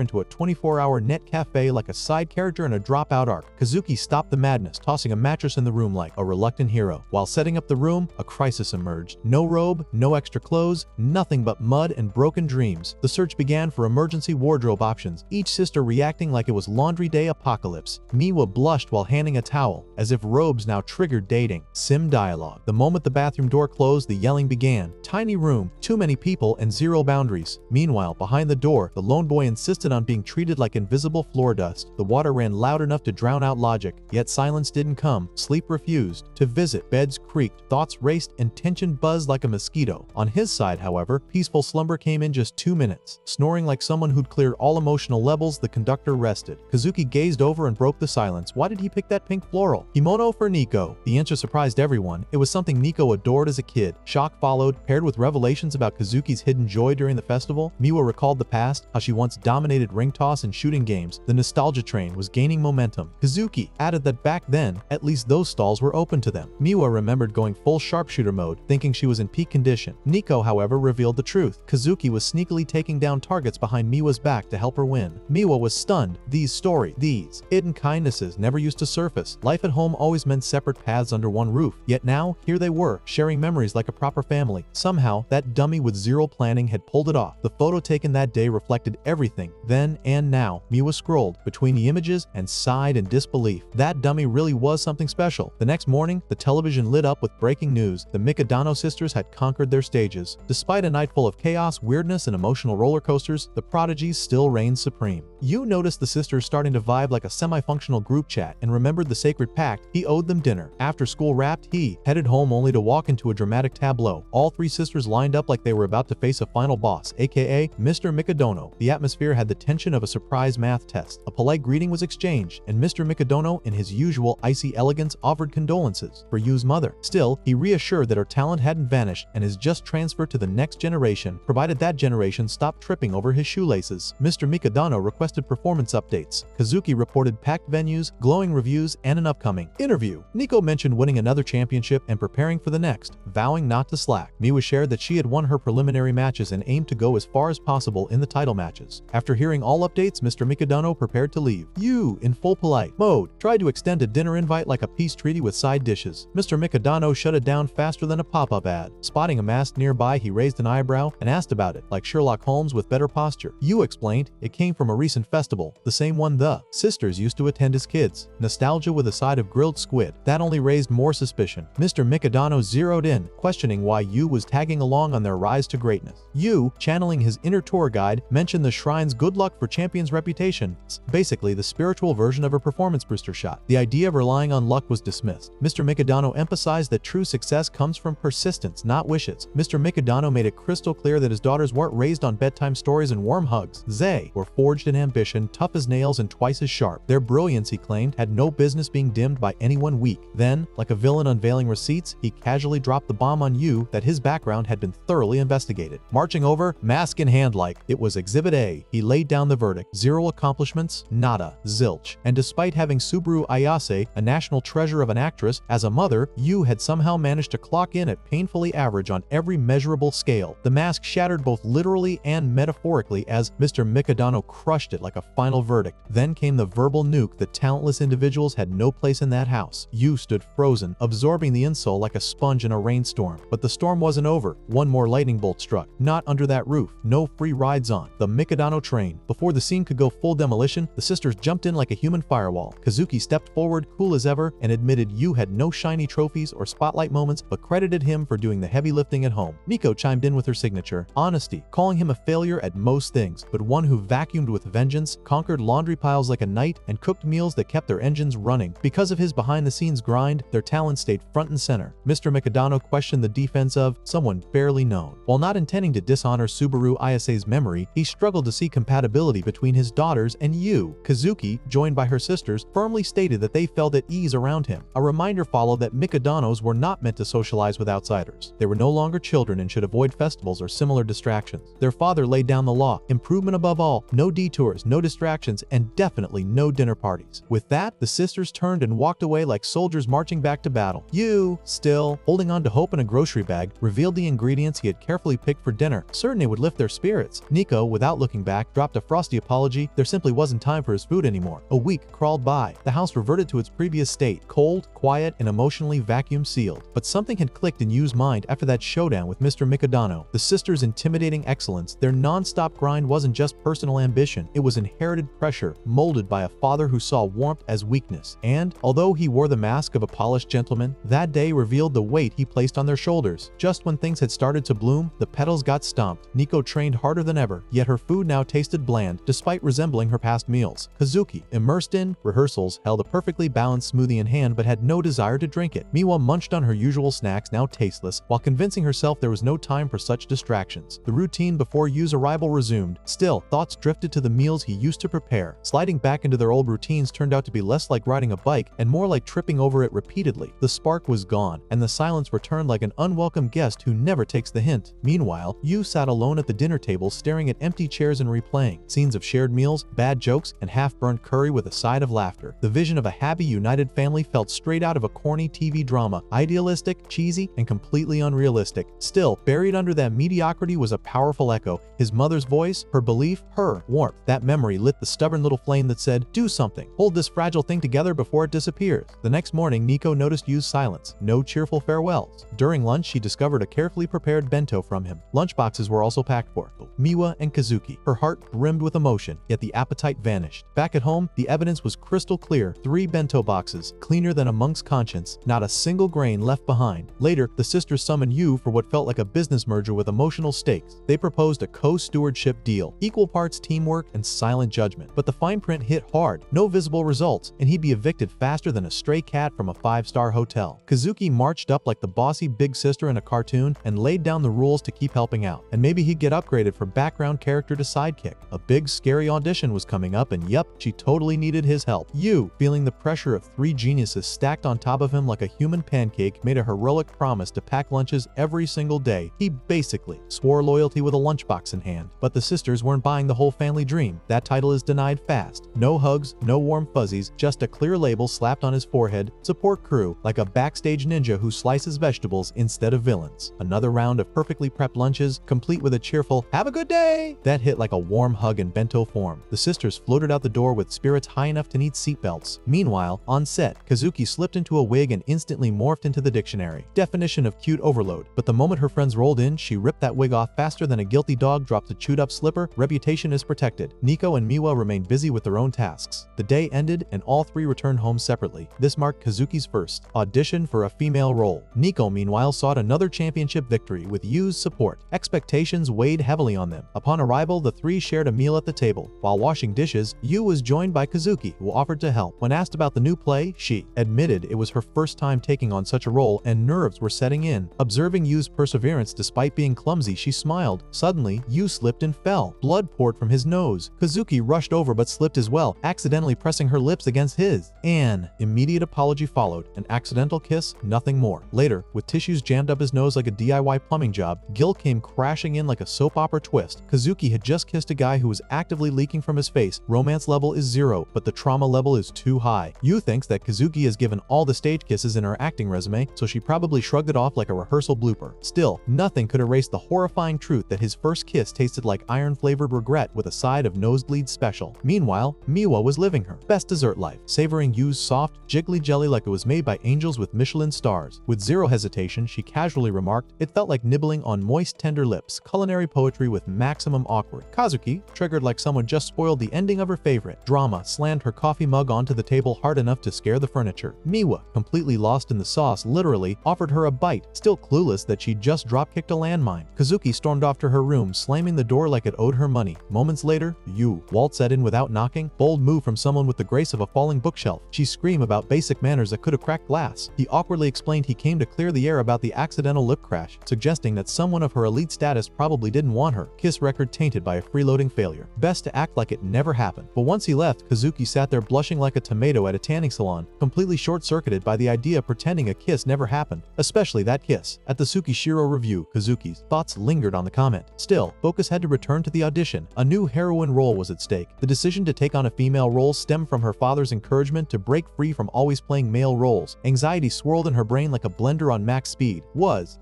into a 24-hour net cafe like a side character in a dropout arc. Kazuki stopped the madness, tossing a mattress in the room like a reluctant hero. While setting up the room, a crisis emerged. No robe, no extra clothes, nothing but mud and broken dreams. The search began for emergency wardrobe options, each sister reacting like it was laundry day apocalypse. Miwa blushed while handing a towel, as if robes now triggered dating. Sim dialogue. The moment the bathroom door closed, the yelling began. Tiny room, too many people, and zero boundaries. Meanwhile, behind the door, the lone boy insisted on being treated like invisible floor dust. The water ran loud enough to drown out logic, yet silence didn't come. Sleep refused to visit. Beds creaked, thoughts raced, and tension buzzed like a mosquito. On his side, however, peaceful slumber came in just 2 minutes. Snoring like someone who'd cleared all emotional levels, the conductor rested. Kazuki gazed over and broke the silence. Why did he pick that pink floral? Kimono for Nico. The answer surprised everyone. It was something Nico adored as a kid. Shock followed, paired with revelations about Kazuki's hidden joy during the festival. Miwa recalled the past, how she once dominated ring toss and shooting games. The nostalgia train was gaining momentum. Kazuki added that back then, at least those stalls were open to them. Miwa remembered going full sharpshooter mode, thinking she was in peak condition. Nico, however, revealed the truth. Kazuki was sneakily taking down targets behind Miwa's back to help her win. Miwa was stunned. These hidden kindnesses never used to surface. Life at home always meant separate paths under one roof. Yet now, here they were, sharing memories like a proper family. Somehow, that dummy with zero planning had pulled it off. The photo taken that day reflected everything, then and now. Miwa scrolled between the images and sighed in disbelief. That dummy really was something special. The next morning, the television lit up with breaking news. The Mikadano sisters had conquered their stages. Despite a night full of chaos, weirdness, and emotional roller coasters, the prodigies still reigned supreme. Yu noticed the sisters starting to vibe like a semi-functional group chat and remembered the sacred pact. He owed them dinner. After school wrapped, he headed home only to walk into a dramatic tableau. All three sisters lined up like they were about to face a final boss, aka Mr. Mikadano. The atmosphere had the tension of a surprise math test. A polite greeting was exchanged, and Mr. Mikadano, in his usual icy elegance, offered condolences for Yu's mother. Still, he reassured that her talent hadn't vanished and is just transferred to the next generation, provided that generation stopped tripping over his shoelaces. Mr. Mikadano requested performance updates. Kazuki reported packed venues, glowing reviews, and an upcoming interview. Nico mentioned winning another championship and preparing for the next, vowing not to slack. Miwa shared that she had won her preliminary matches and aimed to go as far as possible in the title matches. After hearing all updates, Mr. Mikadano prepared to leave. Yu, in full polite mode, tried to extend a dinner invite like a peace treaty with side dishes. Mr. Mikadano shut it down faster than a pop-up ad. Spotting a mask nearby, he raised an eyebrow and asked about it, like Sherlock Holmes with better posture. Yu explained it came from a recent festival, the same one the sisters used to attend as kids. Nostalgia with a side of grilled squid. That only raised more suspicion. Mr. Mikadano zeroed in, questioning why Yu was tagging along on their rise to greatness. Yu, channeling his inner tour guide, mentioned the shrine's good luck for champion's reputation, basically the spiritual version of a performance booster shot. The idea of relying on luck was dismissed. Mr. Mikadano emphasized that true success comes from persistence, not wishes. Mr. Mikadano made it crystal clear that his daughters weren't raised on bedtime stories and warm hugs. They were forged in ambition, tough as nails and twice as sharp. Their brilliance, he claimed, had no business being dimmed by anyone weak. Then, like a villain unveiling receipts, he casually dropped the bomb on Yu that his background had been thoroughly investigated. Marching over, mask in hand like it was Exhibit A, he laid down the verdict. 0 accomplishments, nada, zilch. And despite having Subaru Ayase, a national treasure of an actress, as a mother, Yu had somehow managed to clock in at painfully average on every measurable scale. The mask shattered both literally and metaphorically as Mr. Mikadano crushed it like a final verdict. Then came the verbal nuke that talentless individuals had no place in that house. Yu stood frozen, absorbing the insult like a sponge in a rainstorm. But the storm wasn't over. One more lightning bolt struck. Not under that roof. No free rides on the Mikadano train. Before the scene could go full demolition, the sisters jumped in like a human firewall. Kazuki stepped forward, cool as ever, and admitted Yu had no shiny trophies or spotlight moments, but credited him for doing the heavy lifting at home. Nico chimed in with her signature honesty, calling him a failure at most things, but one who vacuumed with vengeance, conquered laundry piles like a knight, and cooked meals that kept their engines running. Because of his behind-the-scenes grind, their talent stayed front and center. Mr. Mikadano questioned the defense of someone barely known. While not intending to dishonor Subaru Ayase's memory, he struggled to see compatibility between his daughters and Yu. Kazuki, joined by her sisters, firmly stated that they felt at ease around him. A reminder followed that Mikadanos were not meant to socialize with outsiders. They were no longer children and should avoid festivals or similar distractions. Their father laid down the law: improvement above all, no detours, no distractions, and definitely no dinner parties. With that, the sisters turned and walked away like soldiers marching back to battle. Yu, still holding on to hope in a grocery bag, revealed the ingredients he had carefully picked for dinner, certain it would lift their spirits. Nico, without looking back, dropped a frosty apology. There simply wasn't time for his food anymore. A week crawled by. The house reverted to its previous state, cold, quiet, and emotionally vacuum sealed. But something had clicked in Yu's mind after that showdown with Mr. Mikadano. The sisters' intimidating excellence, their non-stop grind wasn't just personal ambition, it was inherited pressure, molded by a father who saw warmth as weakness. And, although he wore the mask of a polished gentleman, that day revealed the weight he placed on their shoulders. Just when things had started to bloom, the petals got stomped. Nico trained harder than ever, yet her food now tasted bland, despite resembling her past meals. Kazuki, immersed in rehearsals, held a perfectly balanced smoothie in hand but had no desire to drink it. Miwa munched on her usual snacks, now tasteless, while convincing herself there was no time for such distractions. The routine before Yu's arrival resumed. Still, thoughts drifted to the meals he used to prepare. Sliding back into their old routines turned out to be less like riding a bike and more like tripping over it repeatedly. The spark was gone, and the silence returned like an unwelcome guest who never takes the hint. Meanwhile, Yu sat alone at the dinner table staring at empty chairs and replaying scenes of shared meals, bad jokes, and half-burnt curry with a side of laughter. The vision of a happy, united family felt straight out of a corny TV drama, idealistic, cheesy, and completely unrealistic. Still, buried under that mediocrity was a powerful echo: his mother's voice, her belief, her warmth. That memory lit the stubborn little flame that said, "Do something. Hold this fragile thing together before it disappears." The next morning, Nico noticed Yu's silence. No cheerful farewells. During lunch, she discovered a carefully prepared bento from him. Lunchboxes were also packed for Miwa and Kazuki. Her heart brimmed with emotion, yet the appetite vanished. Back at home, the evidence was crystal clear. 3 bento boxes, cleaner than a monk's conscience, not a single grain left behind. Later, the sisters summoned Yu for what felt like a business merger with emotional stakes. They proposed a co-stewardship deal, equal parts teamwork and silent judgment. But the fine print hit hard, no visible results, and he'd be evicted faster than a stray cat from a 5-star hotel. Kazuki marched up like the bossy big sister in a cartoon and laid down the rules to keep helping out. And maybe he'd get upgraded from background character to sidekick. A big, scary audition was coming up, and yup, she totally needed his help. Yu, feeling the pressure of 3 geniuses stacked on top of him like a human pancake, made a heroic promise to pack lunches every single day. He basically swore loyalty with a lunchbox in hand. But the sisters weren't buying the whole family dream. That title is denied fast. No hugs, no warm fuzzies, just a clear label slapped on his forehead: support crew, like a backstage ninja who slices vegetables instead of villains. Another round of perfectly prepped lunches, complete with a cheerful "have a good day," that hit like a warm hug in bento form. The sisters floated out the door with spirits high enough to need seatbelts. Meanwhile, on set, Kazuki slipped into a wig and instantly morphed into the dictionary. Definition of cute overload. But the moment her friends rolled in, she ripped that wig off faster than a guilty dog drops a chewed up slipper. Reputation is protected. Nico and Miwa remained busy with their own tasks. The day ended and all 3 returned home separately. This marked Kazuki's first audition for a female role. Nico, meanwhile, sought another championship victory with Yu's support. Expectations weighed heavily on them. Upon arrival, the 3 shared a meal at the table. While washing dishes, Yu was joined by Kazuki, who offered to help. When asked about the new play, she admitted it was her first time taking on such a role and nerves were setting in. Observing Yu's perseverance despite being clumsy, she smiled. Suddenly, Yu slipped and fell. Blood poured from his nose. Kazuki rushed over but slipped as well, accidentally pressing her lips against his. An immediate apology followed. An accidental kiss, nothing more. Later, with tissues jammed up his nose like a DIY plumbing job, guilt came crashing in like a soap opera twist. Kazuki had just kissed a guy who was actively leaking from his face. Romance level is 0, but the trauma level is too high. Yu thinks that Kazuki has given all the stage kisses in her acting resume, so she probably shrugged it off like a rehearsal blooper. Still, nothing could erase the horrifying truth that his first kiss tasted like iron-flavored regret with a side of nosebleed special. Meanwhile, Miwa was living her best dessert life, savoring Yu's soft, jiggly jelly like it was made by angels with Michelin stars. With zero hesitation, she casually remarked, "It felt like nibbling on moist, tender lips." Culinary poetry with maximum awkward. Kazuki, triggered like someone just spoiled the ending of her favorite drama, slammed her coffee mug onto the table hard enough to scare the furniture. Miwa, completely lost in the sauce, literally offered her a bite, still clueless that she'd just drop-kicked a landmine. Kazuki stormed off to her room, slamming the door like it owed her money. Moments later, Yu waltzed in without knocking, bold move from someone with the grace of a falling bookshelf. She screamed about basic manners that could have cracked glass. He awkwardly explained he came to clear the air about the accidental lip crash, suggesting that someone of her elite status probably didn't want her. Kiss record tainted by a freeloading failure. Best to act like it never happened. But once he left, Kazuki sat there blushing like a tomato at a tanning salon, completely short-circuited by the idea of pretending a kiss never happened, especially that kiss. At the Tsukishiro review, Kazuki's thoughts lingered on the comment. Still, focus had to return to the audition. A new heroine role was at stake. The decision to take on a female role stemmed from her father's encouragement to break free from always playing male roles. Anxiety swirled in her brain like a blender on max speed.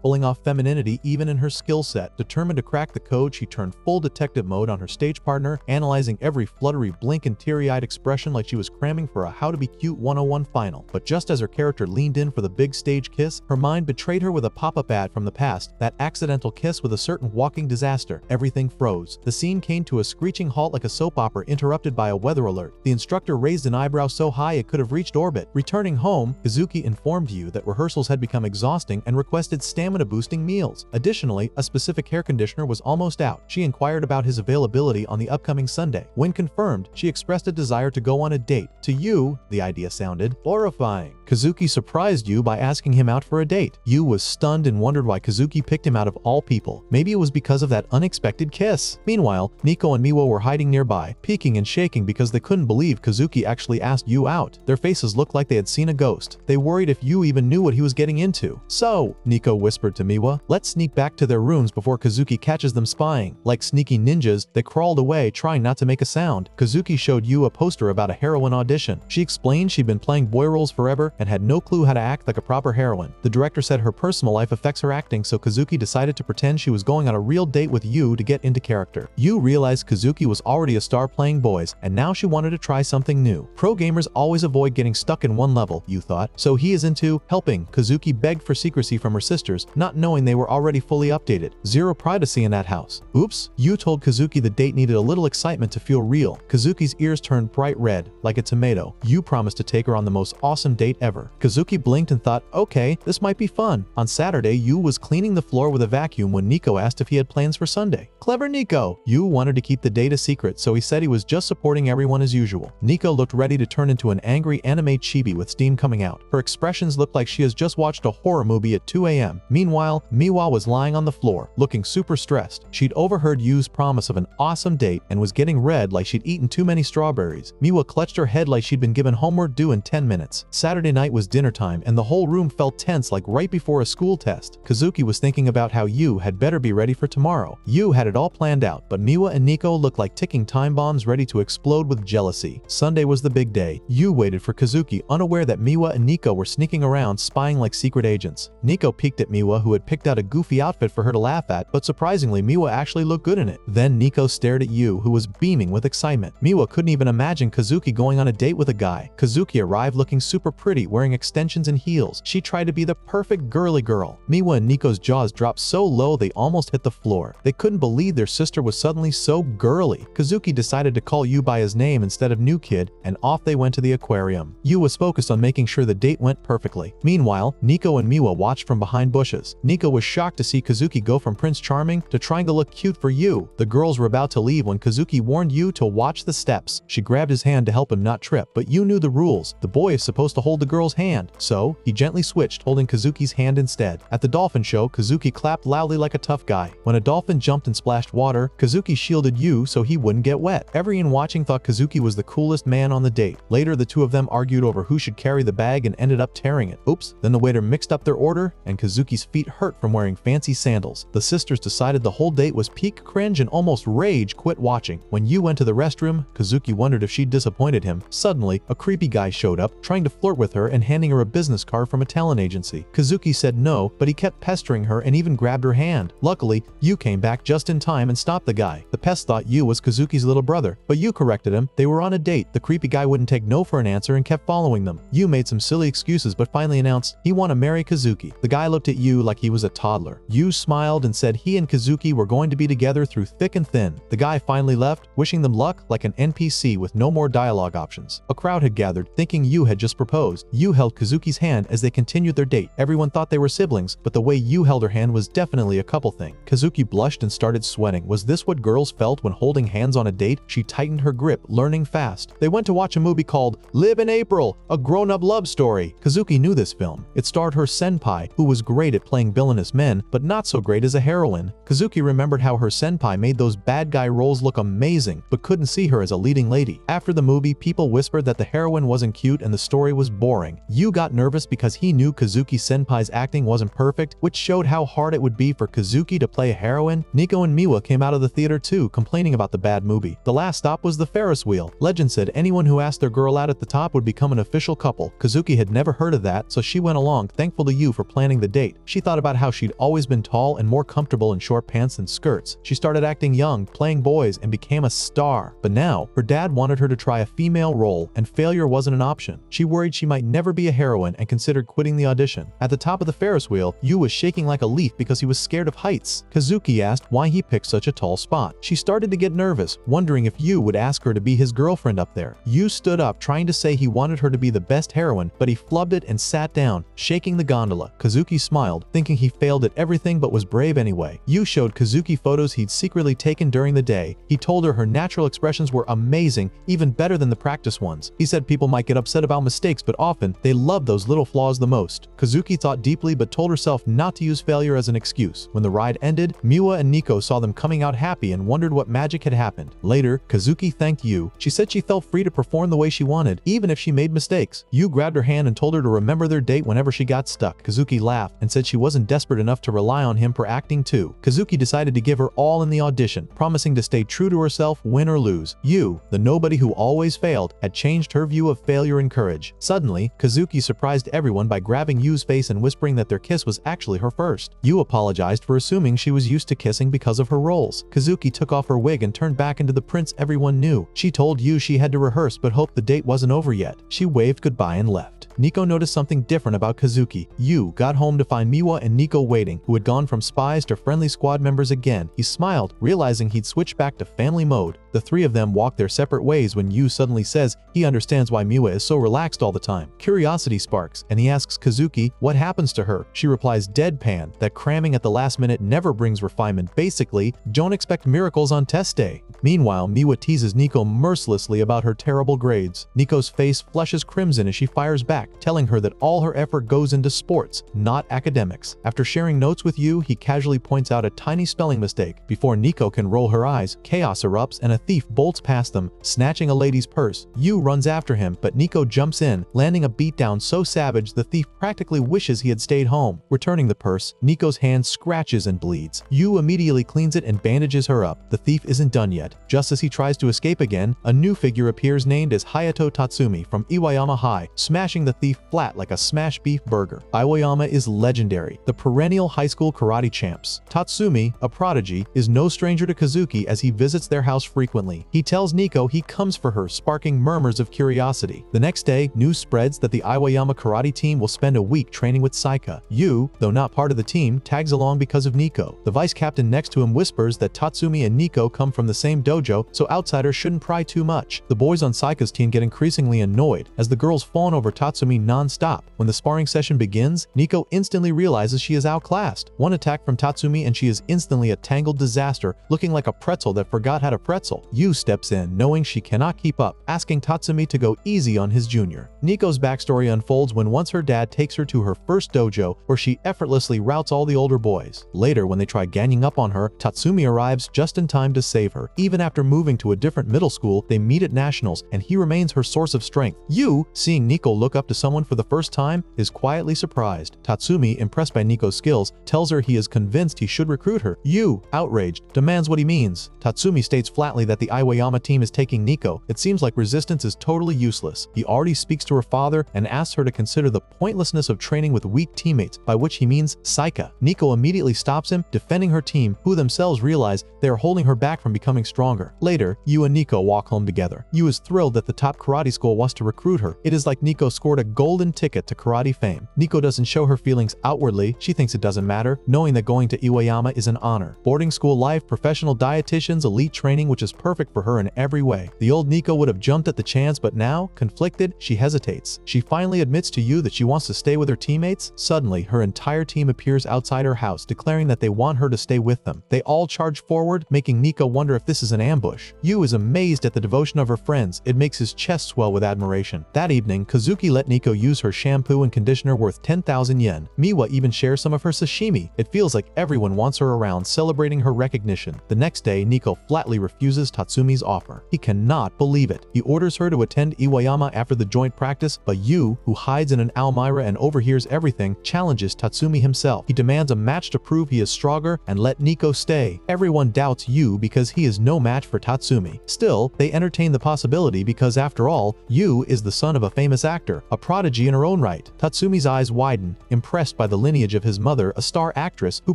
Pulling off femininity even in her skill set. Determined to crack the code, she turned full detective mode on her stage partner, analyzing every fluttery blink and teary-eyed expression like she was cramming for a How to Be Cute 101 final. But just as her character leaned in for the big stage kiss, her mind betrayed her with a pop-up ad from the past, that accidental kiss with a certain walking disaster. Everything froze. The scene came to a screeching halt like a soap opera interrupted by a weather alert. The instructor raised an eyebrow so high it could have reached orbit. Returning home, Kazuki informed you that rehearsals had become exhausting and requested stamina-boosting meals. Additionally, a specific hair conditioner was almost out. She inquired about his availability on the upcoming Sunday. When confirmed, she expressed a desire to go on a date. To you, the idea sounded horrifying. Kazuki surprised you by asking him out for a date. You was stunned and wondered why Kazuki picked him out of all people. Maybe it was because of that unexpected kiss. Meanwhile, Nico and Miwa were hiding nearby, peeking and shaking because they couldn't believe Kazuki actually asked you out. Their faces looked like they had seen a ghost. They worried if you even knew what he was getting into. So, Nico whispered to Miwa, let's sneak back to their rooms before Kazuki catches them spying. Like sneaky ninjas, they crawled away, trying not to make a sound. Kazuki showed you a poster about a heroine audition. She explained she'd been playing boy roles forever and had no clue how to act like a proper heroine. The director said her personal life affects her acting, so Kazuki decided to pretend she was going on a real date with you to get into character. You realized Kazuki was already a star playing boys, and now she wanted to try something new. Pro gamers always avoid getting stuck in one level, you thought, so he is into helping. Kazuki begged for secrecy from her sisters, not knowing they were already fully updated. Zero privacy in that house. Oops. You told Kazuki the date needed a little excitement to feel real. Kazuki's ears turned bright red, like a tomato. You promised to take her on the most awesome date ever. Kazuki blinked and thought, okay, this might be fun. On Saturday, Yu was cleaning the floor with a vacuum when Nico asked if he had plans for Sunday. Clever Nico! Yu wanted to keep the date a secret, so he said he was just supporting everyone as usual. Nico looked ready to turn into an angry anime chibi with steam coming out. Her expressions looked like she has just watched a horror movie at 2 a.m. Meanwhile, Miwa was lying on the floor, looking super stressed. She'd overheard Yu's promise of an awesome date and was getting red like she'd eaten too many strawberries. Miwa clutched her head like she'd been given homework due in 10 minutes. Saturday night was dinner time and the whole room felt tense like right before a school test. Kazuki was thinking about how Yu had better be ready for tomorrow. Yu had it all planned out, but Miwa and Nico looked like ticking time bombs ready to explode with jealousy. Sunday was the big day. Yu waited for Kazuki, unaware that Miwa and Nico were sneaking around, spying like secret agents. Nico peeked at Miwa, who had picked out a goofy outfit for her to laugh at, but surprisingly, Miwa actually looked good in it. Then Nico stared at Yu, who was beaming with excitement. Miwa couldn't even imagine Kazuki going on a date with a guy. Kazuki arrived looking super pretty, wearing extensions and heels. She tried to be the perfect girly girl. Miwa and Nico's jaws dropped so low they almost hit the floor. They couldn't believe their sister was suddenly so girly. Kazuki decided to call Yu by his name instead of new kid, and off they went to the aquarium. Yu was focused on making sure the date went perfectly. Meanwhile, Nico and Miwa watched from behind bushes. Nico was shocked to see Kazuki go from Prince Charming to trying to look cute for Yu. The girls were about to leave when Kazuki warned Yu to watch the steps. She grabbed his hand to help him not trip, but Yu knew the rules. The boy is supposed to hold the girl's hand, so he gently switched, holding Kazuki's hand instead. At the dolphin show, Kazuki clapped loudly like a tough guy. When a dolphin jumped and splashed water, Kazuki shielded Yu so he wouldn't get wet. Everyone watching thought Kazuki was the coolest man on the date. Later, the two of them argued over who should carry the bag and ended up tearing it. Oops. Then the waiter mixed up their order, and Kazuki's feet hurt from wearing fancy sandals. The sisters decided the whole date was peak cringe and almost rage quit watching. When Yu went to the restroom, Kazuki wondered if she'd disappointed him. Suddenly, a creepy guy showed up, trying to flirt with her and handing her a business card from a talent agency. Kazuki said no, but he kept pestering her and even grabbed her hand. Luckily, Yu came back just in time and stopped the guy. The pest thought Yu was Kazuki's little brother, but Yu corrected him. They were on a date. The creepy guy wouldn't take no for an answer and kept following them. Yu made some silly excuses but finally announced he wanted to marry Kazuki. The guy looked at Yu like he was a toddler. Yu smiled and said he and Kazuki were going to be together through thick and thin. The guy finally left, wishing them luck like an NPC with no more dialogue options. A crowd had gathered, thinking Yu had just proposed. Yu held Kazuki's hand as they continued their date. Everyone thought they were siblings, but the way Yu held her hand was definitely a couple thing. Kazuki blushed and started sweating. Was this what girls felt when holding hands on a date? She tightened her grip, learning fast. They went to watch a movie called Live in April, a grown-up love story. Kazuki knew this film. It starred her senpai, who was great at playing villainous men, but not so great as a heroine. Kazuki remembered how her senpai made those bad guy roles look amazing, but couldn't see her as a leading lady. After the movie, people whispered that the heroine wasn't cute and the story was boring. Yu got nervous because he knew Kazuki Senpai's acting wasn't perfect, which showed how hard it would be for Kazuki to play a heroine. Nico and Miwa came out of the theater too, complaining about the bad movie. The last stop was the Ferris wheel. Legend said anyone who asked their girl out at the top would become an official couple. Kazuki had never heard of that, so she went along, thankful to Yu for planning the date. She thought about how she'd always been tall and more comfortable in short pants than skirts. She started acting young, playing boys, and became a star. But now, her dad wanted her to try a female role, and failure wasn't an option. She worried she might never be a heroine and considered quitting the audition. At the top of the Ferris wheel, Yu was shaking like a leaf because he was scared of heights. Kazuki asked why he picked such a tall spot. She started to get nervous, wondering if Yu would ask her to be his girlfriend up there. Yu stood up, trying to say he wanted her to be the best heroine, but he flubbed it and sat down, shaking the gondola. Kazuki smiled, thinking he failed at everything but was brave anyway. Yu showed Kazuki photos he'd secretly taken during the day. He told her natural expressions were amazing, even better than the practice ones. He said people might get upset about mistakes, but often they love those little flaws the most. Kazuki thought deeply but told herself not to use failure as an excuse. When the ride ended, Miwa and Nico saw them coming out happy and wondered what magic had happened. Later, Kazuki thanked Yu. She said she felt free to perform the way she wanted, even if she made mistakes. Yu grabbed her hand and told her to remember their date whenever she got stuck. Kazuki laughed and said she wasn't desperate enough to rely on him for acting too. Kazuki decided to give her all in the audition, promising to stay true to herself, win or lose. Yu, the nobody who always failed, had changed her view of failure and courage. Suddenly, Kazuki surprised everyone by grabbing Yu's face and whispering that their kiss was actually her first. Yu apologized for assuming she was used to kissing because of her roles. Kazuki took off her wig and turned back into the prince everyone knew. She told Yu she had to rehearse but hoped the date wasn't over yet. She waved goodbye and left. Nico noticed something different about Kazuki. Yu got home to find Miwa and Nico waiting, who had gone from spies to friendly squad members again. He smiled, realizing he'd switched back to family mode. The three of them walk their separate ways when Yu suddenly says he understands why Miwa is so relaxed all the time. Curiosity sparks, and he asks Kazuki what happens to her. She replies deadpan that cramming at the last minute never brings refinement. Basically, don't expect miracles on test day. Meanwhile, Miwa teases Nico mercilessly about her terrible grades. Nico's face flushes crimson as she fires back, telling her that all her effort goes into sports, not academics. After sharing notes with Yu, he casually points out a tiny spelling mistake. Before Nico can roll her eyes, chaos erupts and a thief bolts past them, snatching a lady's purse. Yu runs after him, but Nico jumps in, landing a beatdown so savage the thief practically wishes he had stayed home. Returning the purse, Nico's hand scratches and bleeds. Yu immediately cleans it and bandages her up. The thief isn't done yet. Just as he tries to escape again, a new figure appears named as Hayato Tatsumi from Iwayama High, smashing the thief flat like a smashed beef burger. Iwayama is legendary, the perennial high school karate champs. Tatsumi, a prodigy, is no stranger to Kazuki as he visits their house frequently. He tells Nico he comes for her, sparking murmurs of curiosity. The next day, news spreads that the Iwayama karate team will spend a week training with Psycha. Yu, though not part of the team, tags along because of Nico. The vice captain next to him whispers that Tatsumi and Nico come from the same dojo, so outsiders shouldn't pry too much. The boys on Psycha's team get increasingly annoyed as the girls fawn over Tatsumi non-stop. When the sparring session begins, Nico instantly realizes she is outclassed. One attack from Tatsumi and she is instantly a tangled disaster, looking like a pretzel that forgot how to pretzel. Yu steps in, knowing she cannot keep up, asking Tatsumi to go easy on his junior. Nico's backstory unfolds when once her dad takes her to her first dojo, where she effortlessly routs all the older boys. Later, when they try ganging up on her, Tatsumi arrives just in time to save her. Even after moving to a different middle school, they meet at nationals, and he remains her source of strength. Yu, seeing Nico look up to someone for the first time, is quietly surprised. Tatsumi, impressed by Nico's skills, tells her he is convinced he should recruit her. Yu, outraged, demands what he means. Tatsumi states flatly that the Iwayama team is taking Nico. It seems like resistance is totally useless. He already speaks to her father and asks her to consider the pointlessness of training with weak teammates, by which he means Psycha. Nico immediately stops him, defending her team, who themselves realize they are holding her back from becoming stronger. Later, Yu and Nico walk home together. Yu is thrilled that the top karate school wants to recruit her. It is like Nico scored a golden ticket to karate fame. Nico doesn't show her feelings outwardly. She thinks it doesn't matter, knowing that going to Iwayama is an honor. Boarding school life, professional dietitians, elite training, which is perfect for her in every way. The old Nico would have jumped at the chance, but now, conflicted, she hesitates. She finally admits to Yu that she wants to stay with her teammates. Suddenly, her entire team appears outside her house, declaring that they want her to stay with them. They all charge forward, making Nico wonder if this is an ambush. Yu is amazed at the devotion of her friends. It makes his chest swell with admiration. That evening, Kazuki let Nico use her shampoo and conditioner worth 10,000 yen. Miwa even shares some of her sashimi. It feels like everyone wants her around, celebrating her recognition. The next day, Nico flatly refuses Tatsumi's offer. He cannot believe it. He orders her to attend Iwayama after the joint practice, but Yu, who hides in an almirah and overhears everything, challenges Tatsumi himself. He demands a match to prove he is stronger and let Nico stay. Everyone doubts Yu because he is no match for Tatsumi. Still, they entertain the possibility because after all, Yu is the son of a famous actor, a prodigy in her own right. Tatsumi's eyes widen, impressed by the lineage of his mother, a star actress who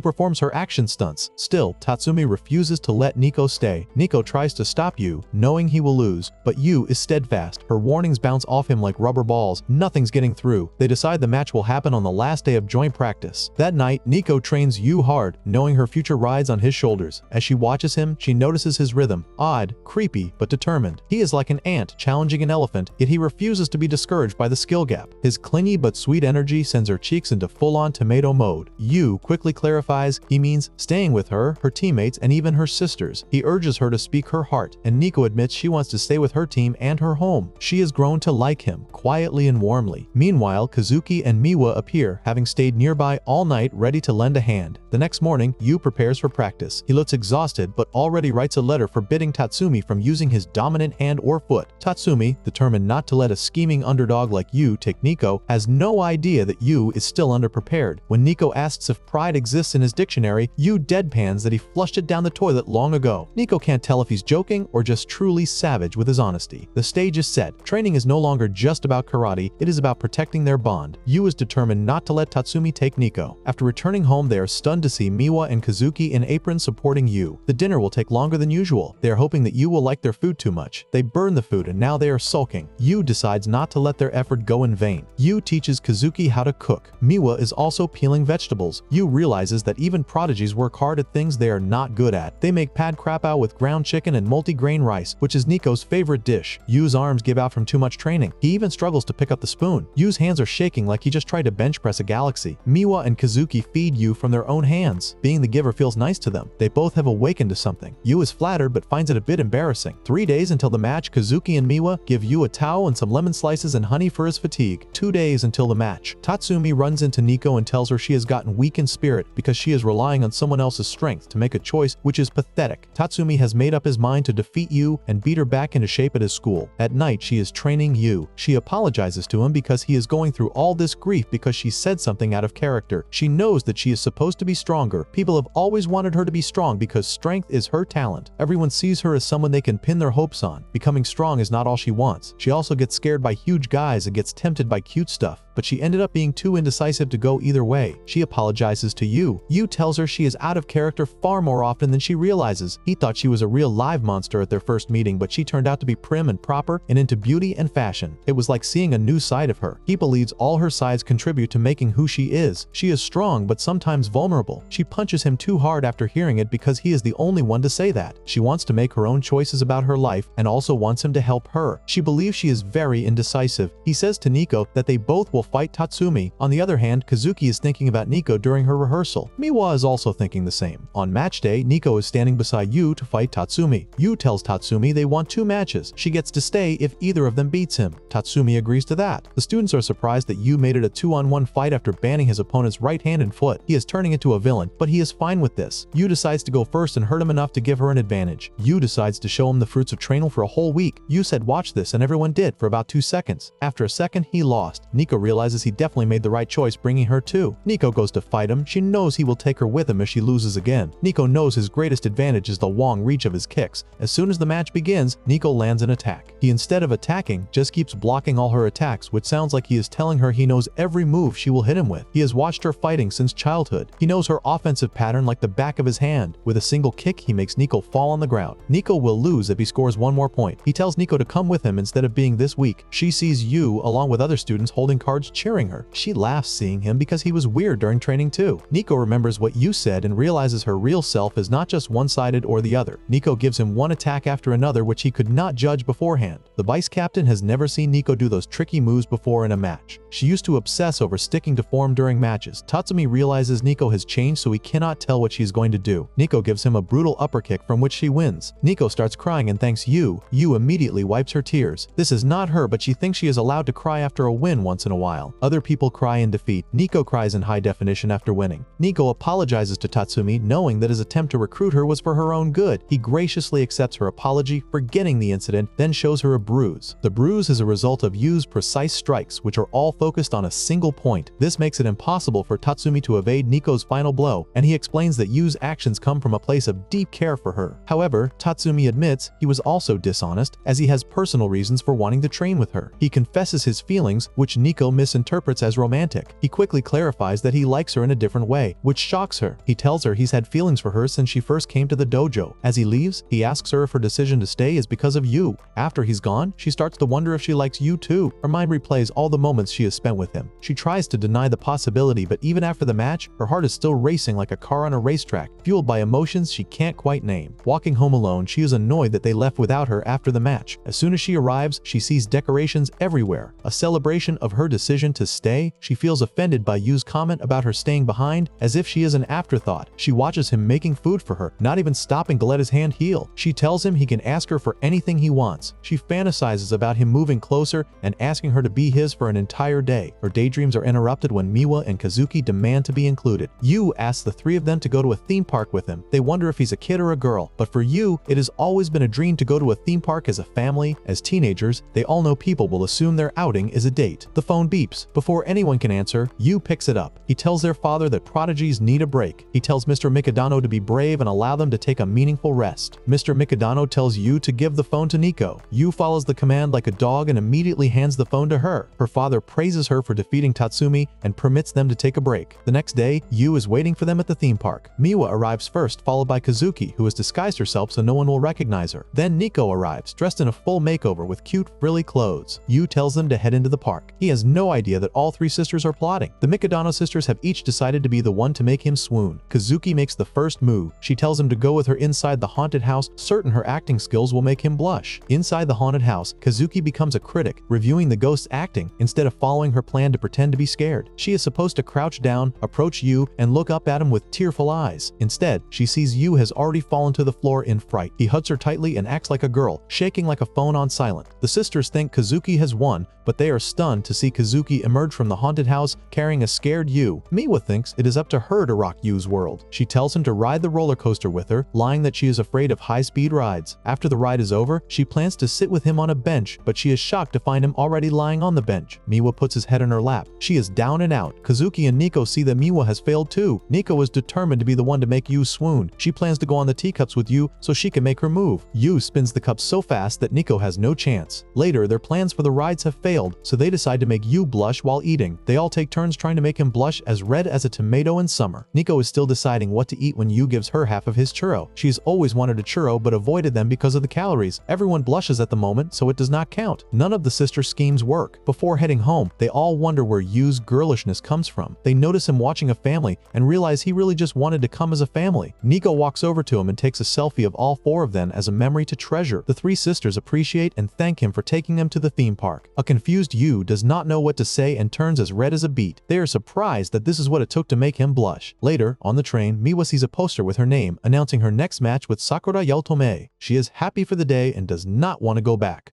performs her action stunts. Still, Tatsumi refuses to let Nico stay. Nico tries to stop Yu, knowing he will lose, but Yu is steadfast. Her warnings bounce off him like rubber balls. Nothing's getting through. They decide the match will happen on the last day of joint practice. That night, Nico trains Yu hard, knowing her future rides on his shoulders. As she watches him, she notices his rhythm. Odd, creepy, but determined. He is like an ant challenging an elephant, yet he refuses to be discouraged by the skill gap. His clingy but sweet energy sends her cheeks into full-on tomato mode. Yu quickly clarifies he means staying with her, her teammates, and even her sisters. He urges her to speak her heart, and Nico admits she wants to stay with her team and her home. She has grown to like him, quietly and warmly. Meanwhile, Kazuki and Miwa appear, having stayed nearby all night ready to lend a hand. The next morning, Yu prepares for practice. He looks exhausted but already writes a letter forbidding Tatsumi from using his dominant hand or foot. Tatsumi, determined not to let a scheming underdog like Yu take Nico, has no idea that Yu is still underprepared. When Nico asks if pride exists in his dictionary, Yu deadpans that he flushed it down the toilet long ago. Nico can't tell if he's joking or just truly savage with his honesty. The stage is set. Training is no longer just about karate, it is about protecting their bond. Yu is determined not to let Tatsumi take Nico. After returning home, they are stunned to see Miwa and Kazuki in aprons supporting Yu. The dinner will take longer than usual. They are hoping that Yu will like their food too much. They burn the food and now they are sulking. Yu decides not to let their effort go in vain. Yu teaches Kazuki how to cook. Miwa is also peeling vegetables. Yu realizes that even prodigies work hard at things they are not good at. They make pad krapao with ground chicken and multi-grain rice, which is Nico's favorite dish. Yu's arms give out from too much training. He even struggles to pick up the spoon. Yu's hands are shaking like he just tried to bench press a galaxy. Miwa and Kazuki feed Yu from their own hands. Being the giver feels nice to them. They both have awakened to something. Yu is flattered but finds it a bit embarrassing. 3 days until the match, Kazuki and Miwa give Yu a towel and some lemon slices and honey for his fatigue. 2 days until the match. Tatsumi runs into Nico and tells her she has gotten weak in spirit because she is relying on someone else's strength to make a choice, which is pathetic. Tatsumi has made up his mind to defeat Yu and beat her back into shape at his school. At night, she is training Yu. She apologizes to him because he is going through all this grief because she said something out of character. She knows that she is supposed to be stronger. People have always wanted her to be strong because strength is her talent. Everyone sees her as someone they can pin their hopes on. Becoming strong is not all she wants. She also gets scared by huge guys and gets tempted by cute stuff, but she ended up being too indecisive to go either way. She apologizes to Yu. Yu tells her she is out of character far more often than she realizes. He thought she was a real live monster at their first meeting, but she turned out to be prim and proper and into beauty and fashion. It was like seeing a new side of her. He believes all her sides contribute to making who she is. She is strong but sometimes vulnerable. She punches him too hard after hearing it because he is the only one to say that. She wants to make her own choices about her life and also wants him to help her. She believes she is very indecisive. He says to Nico that they both will fight Tatsumi. On the other hand, Kazuki is thinking about Nico during her rehearsal. Miwa is also thinking the same. On match day, Nico is standing beside Yu to fight Tatsumi. Yu tells Tatsumi they want 2 matches. She gets to stay if either of them beats him. Tatsumi agrees to that. The students are surprised that Yu made it a 2-on-1 fight after banning his opponent's right hand and foot. He is turning into a villain, but he is fine with this. Yu decides to go first and hurt him enough to give her an advantage. Yu decides to show him the fruits of training for a whole week. Yu said watch this and everyone did for about 2 seconds. After a second, he lost. Nico realizes he definitely made the right choice bringing her too. Nico goes to fight him. She knows he will take her with him if she loses again. Nico knows his greatest advantage is the long reach of his kicks. As soon as the match begins, Nico lands an attack. He, instead of attacking, just keeps blocking all her attacks, which sounds like he is telling her he knows every move she will hit him with. He has watched her fighting since childhood. He knows her offensive pattern like the back of his hand. With a single kick, he makes Nico fall on the ground. Nico will lose if he scores 1 more point. He tells Nico to come with him instead of being this weak. She sees Yu along with other students holding cards lounge cheering her. She laughs seeing him because he was weird during training too. Nico remembers what Yu said and realizes her real self is not just one-sided or the other. Nico gives him one attack after another which he could not judge beforehand. The vice captain has never seen Nico do those tricky moves before in a match. She used to obsess over sticking to form during matches. Tatsumi realizes Nico has changed so he cannot tell what she's going to do. Nico gives him a brutal upper kick from which she wins. Nico starts crying and thanks Yu. Yu immediately wipes her tears. This is not her, but she thinks she is allowed to cry after a win once in a while. Other people cry in defeat. Nico cries in high definition after winning. Nico apologizes to Tatsumi, knowing that his attempt to recruit her was for her own good. He graciously accepts her apology, forgetting the incident, then shows her a bruise. The bruise is a result of Yu's precise strikes, which are all focused on a single point. This makes it impossible for Tatsumi to evade Nico's final blow, and he explains that Yu's actions come from a place of deep care for her. However, Tatsumi admits he was also dishonest, as he has personal reasons for wanting to train with her. He confesses his feelings, which Nico misinterprets as romantic. He quickly clarifies that he likes her in a different way, which shocks her. He tells her he's had feelings for her since she first came to the dojo. As he leaves, he asks her if her decision to stay is because of Yu. After he's gone, she starts to wonder if she likes Yu too. Her mind replays all the moments she has spent with him. She tries to deny the possibility, but even after the match, her heart is still racing like a car on a racetrack, fueled by emotions she can't quite name. Walking home alone, she is annoyed that they left without her after the match. As soon as she arrives, she sees decorations everywhere, a celebration of her decision to stay. She feels offended by Yu's comment about her staying behind, as if she is an afterthought. She watches him making food for her, not even stopping to let his hand heal. She tells him he can ask her for anything he wants. She fantasizes about him moving closer and asking her to be his for an entire day. Her daydreams are interrupted when Miwa and Kazuki demand to be included. Yu asks the three of them to go to a theme park with him. They wonder if he's a kid or a girl, but for Yu, it has always been a dream to go to a theme park as a family. As teenagers, they all know people will assume their outing is a date. The phone beeps. Before anyone can answer, Yu picks it up. He tells their father that prodigies need a break. He tells Mr. Mikadano to be brave and allow them to take a meaningful rest. Mr. Mikadano tells Yu to give the phone to Nico. Yu follows the command like a dog and immediately hands the phone to her. Her father praises her for defeating Tatsumi and permits them to take a break. The next day, Yu is waiting for them at the theme park. Miwa arrives first, followed by Kazuki, who has disguised herself so no one will recognize her. Then Nico arrives, dressed in a full makeover with cute, frilly clothes. Yu tells them to head into the park. He has no idea that all three sisters are plotting. The Mikadano sisters have each decided to be the one to make him swoon. Kazuki makes the first move. She tells him to go with her inside the haunted house, certain her acting skills will make him blush. Inside the haunted house, Kazuki becomes a critic, reviewing the ghost's acting instead of following her plan to pretend to be scared. She is supposed to crouch down, approach Yu, and look up at him with tearful eyes. Instead, she sees Yu has already fallen to the floor in fright. He hugs her tightly and acts like a girl, shaking like a phone on silent. The sisters think Kazuki has won, but they are stunned to see Kazuki emerge from the haunted house carrying a scared Yu. Miwa thinks it is up to her to rock Yu's world. She tells him to ride the roller coaster with her, lying that she is afraid of high-speed rides. After the ride is over, she plans to sit with him on a bench, but she is shocked to find him already lying on the bench. Miwa puts his head in her lap. She is down and out. Kazuki and Nico see that Miwa has failed too. Nico is determined to be the one to make Yu swoon. She plans to go on the teacups with Yu so she can make her move. Yu spins the cups so fast that Nico has no chance. Later, their plans for the rides have failed, so they decide to make Yu blush while eating. They all take turns trying to make him blush as red as a tomato in summer. Nico is still deciding what to eat when Yu gives her half of his churro. She has always wanted a churro but avoided them because of the calories. Everyone blushes at the moment, so it does not count. None of the sister schemes work. Before heading home, they all wonder where Yu's girlishness comes from. They notice him watching a family and realize he really just wanted to come as a family. Nico walks over to him and takes a selfie of all four of them as a memory to treasure. The three sisters appreciate and thank him for taking them to the theme park. A confused Yu does not know what to say and turns as red as a beet. They are surprised that this is what it took to make him blush. Later, on the train, Miwa sees a poster with her name announcing her next match with Sakura Yotome. She is happy for the day and does not want to go back.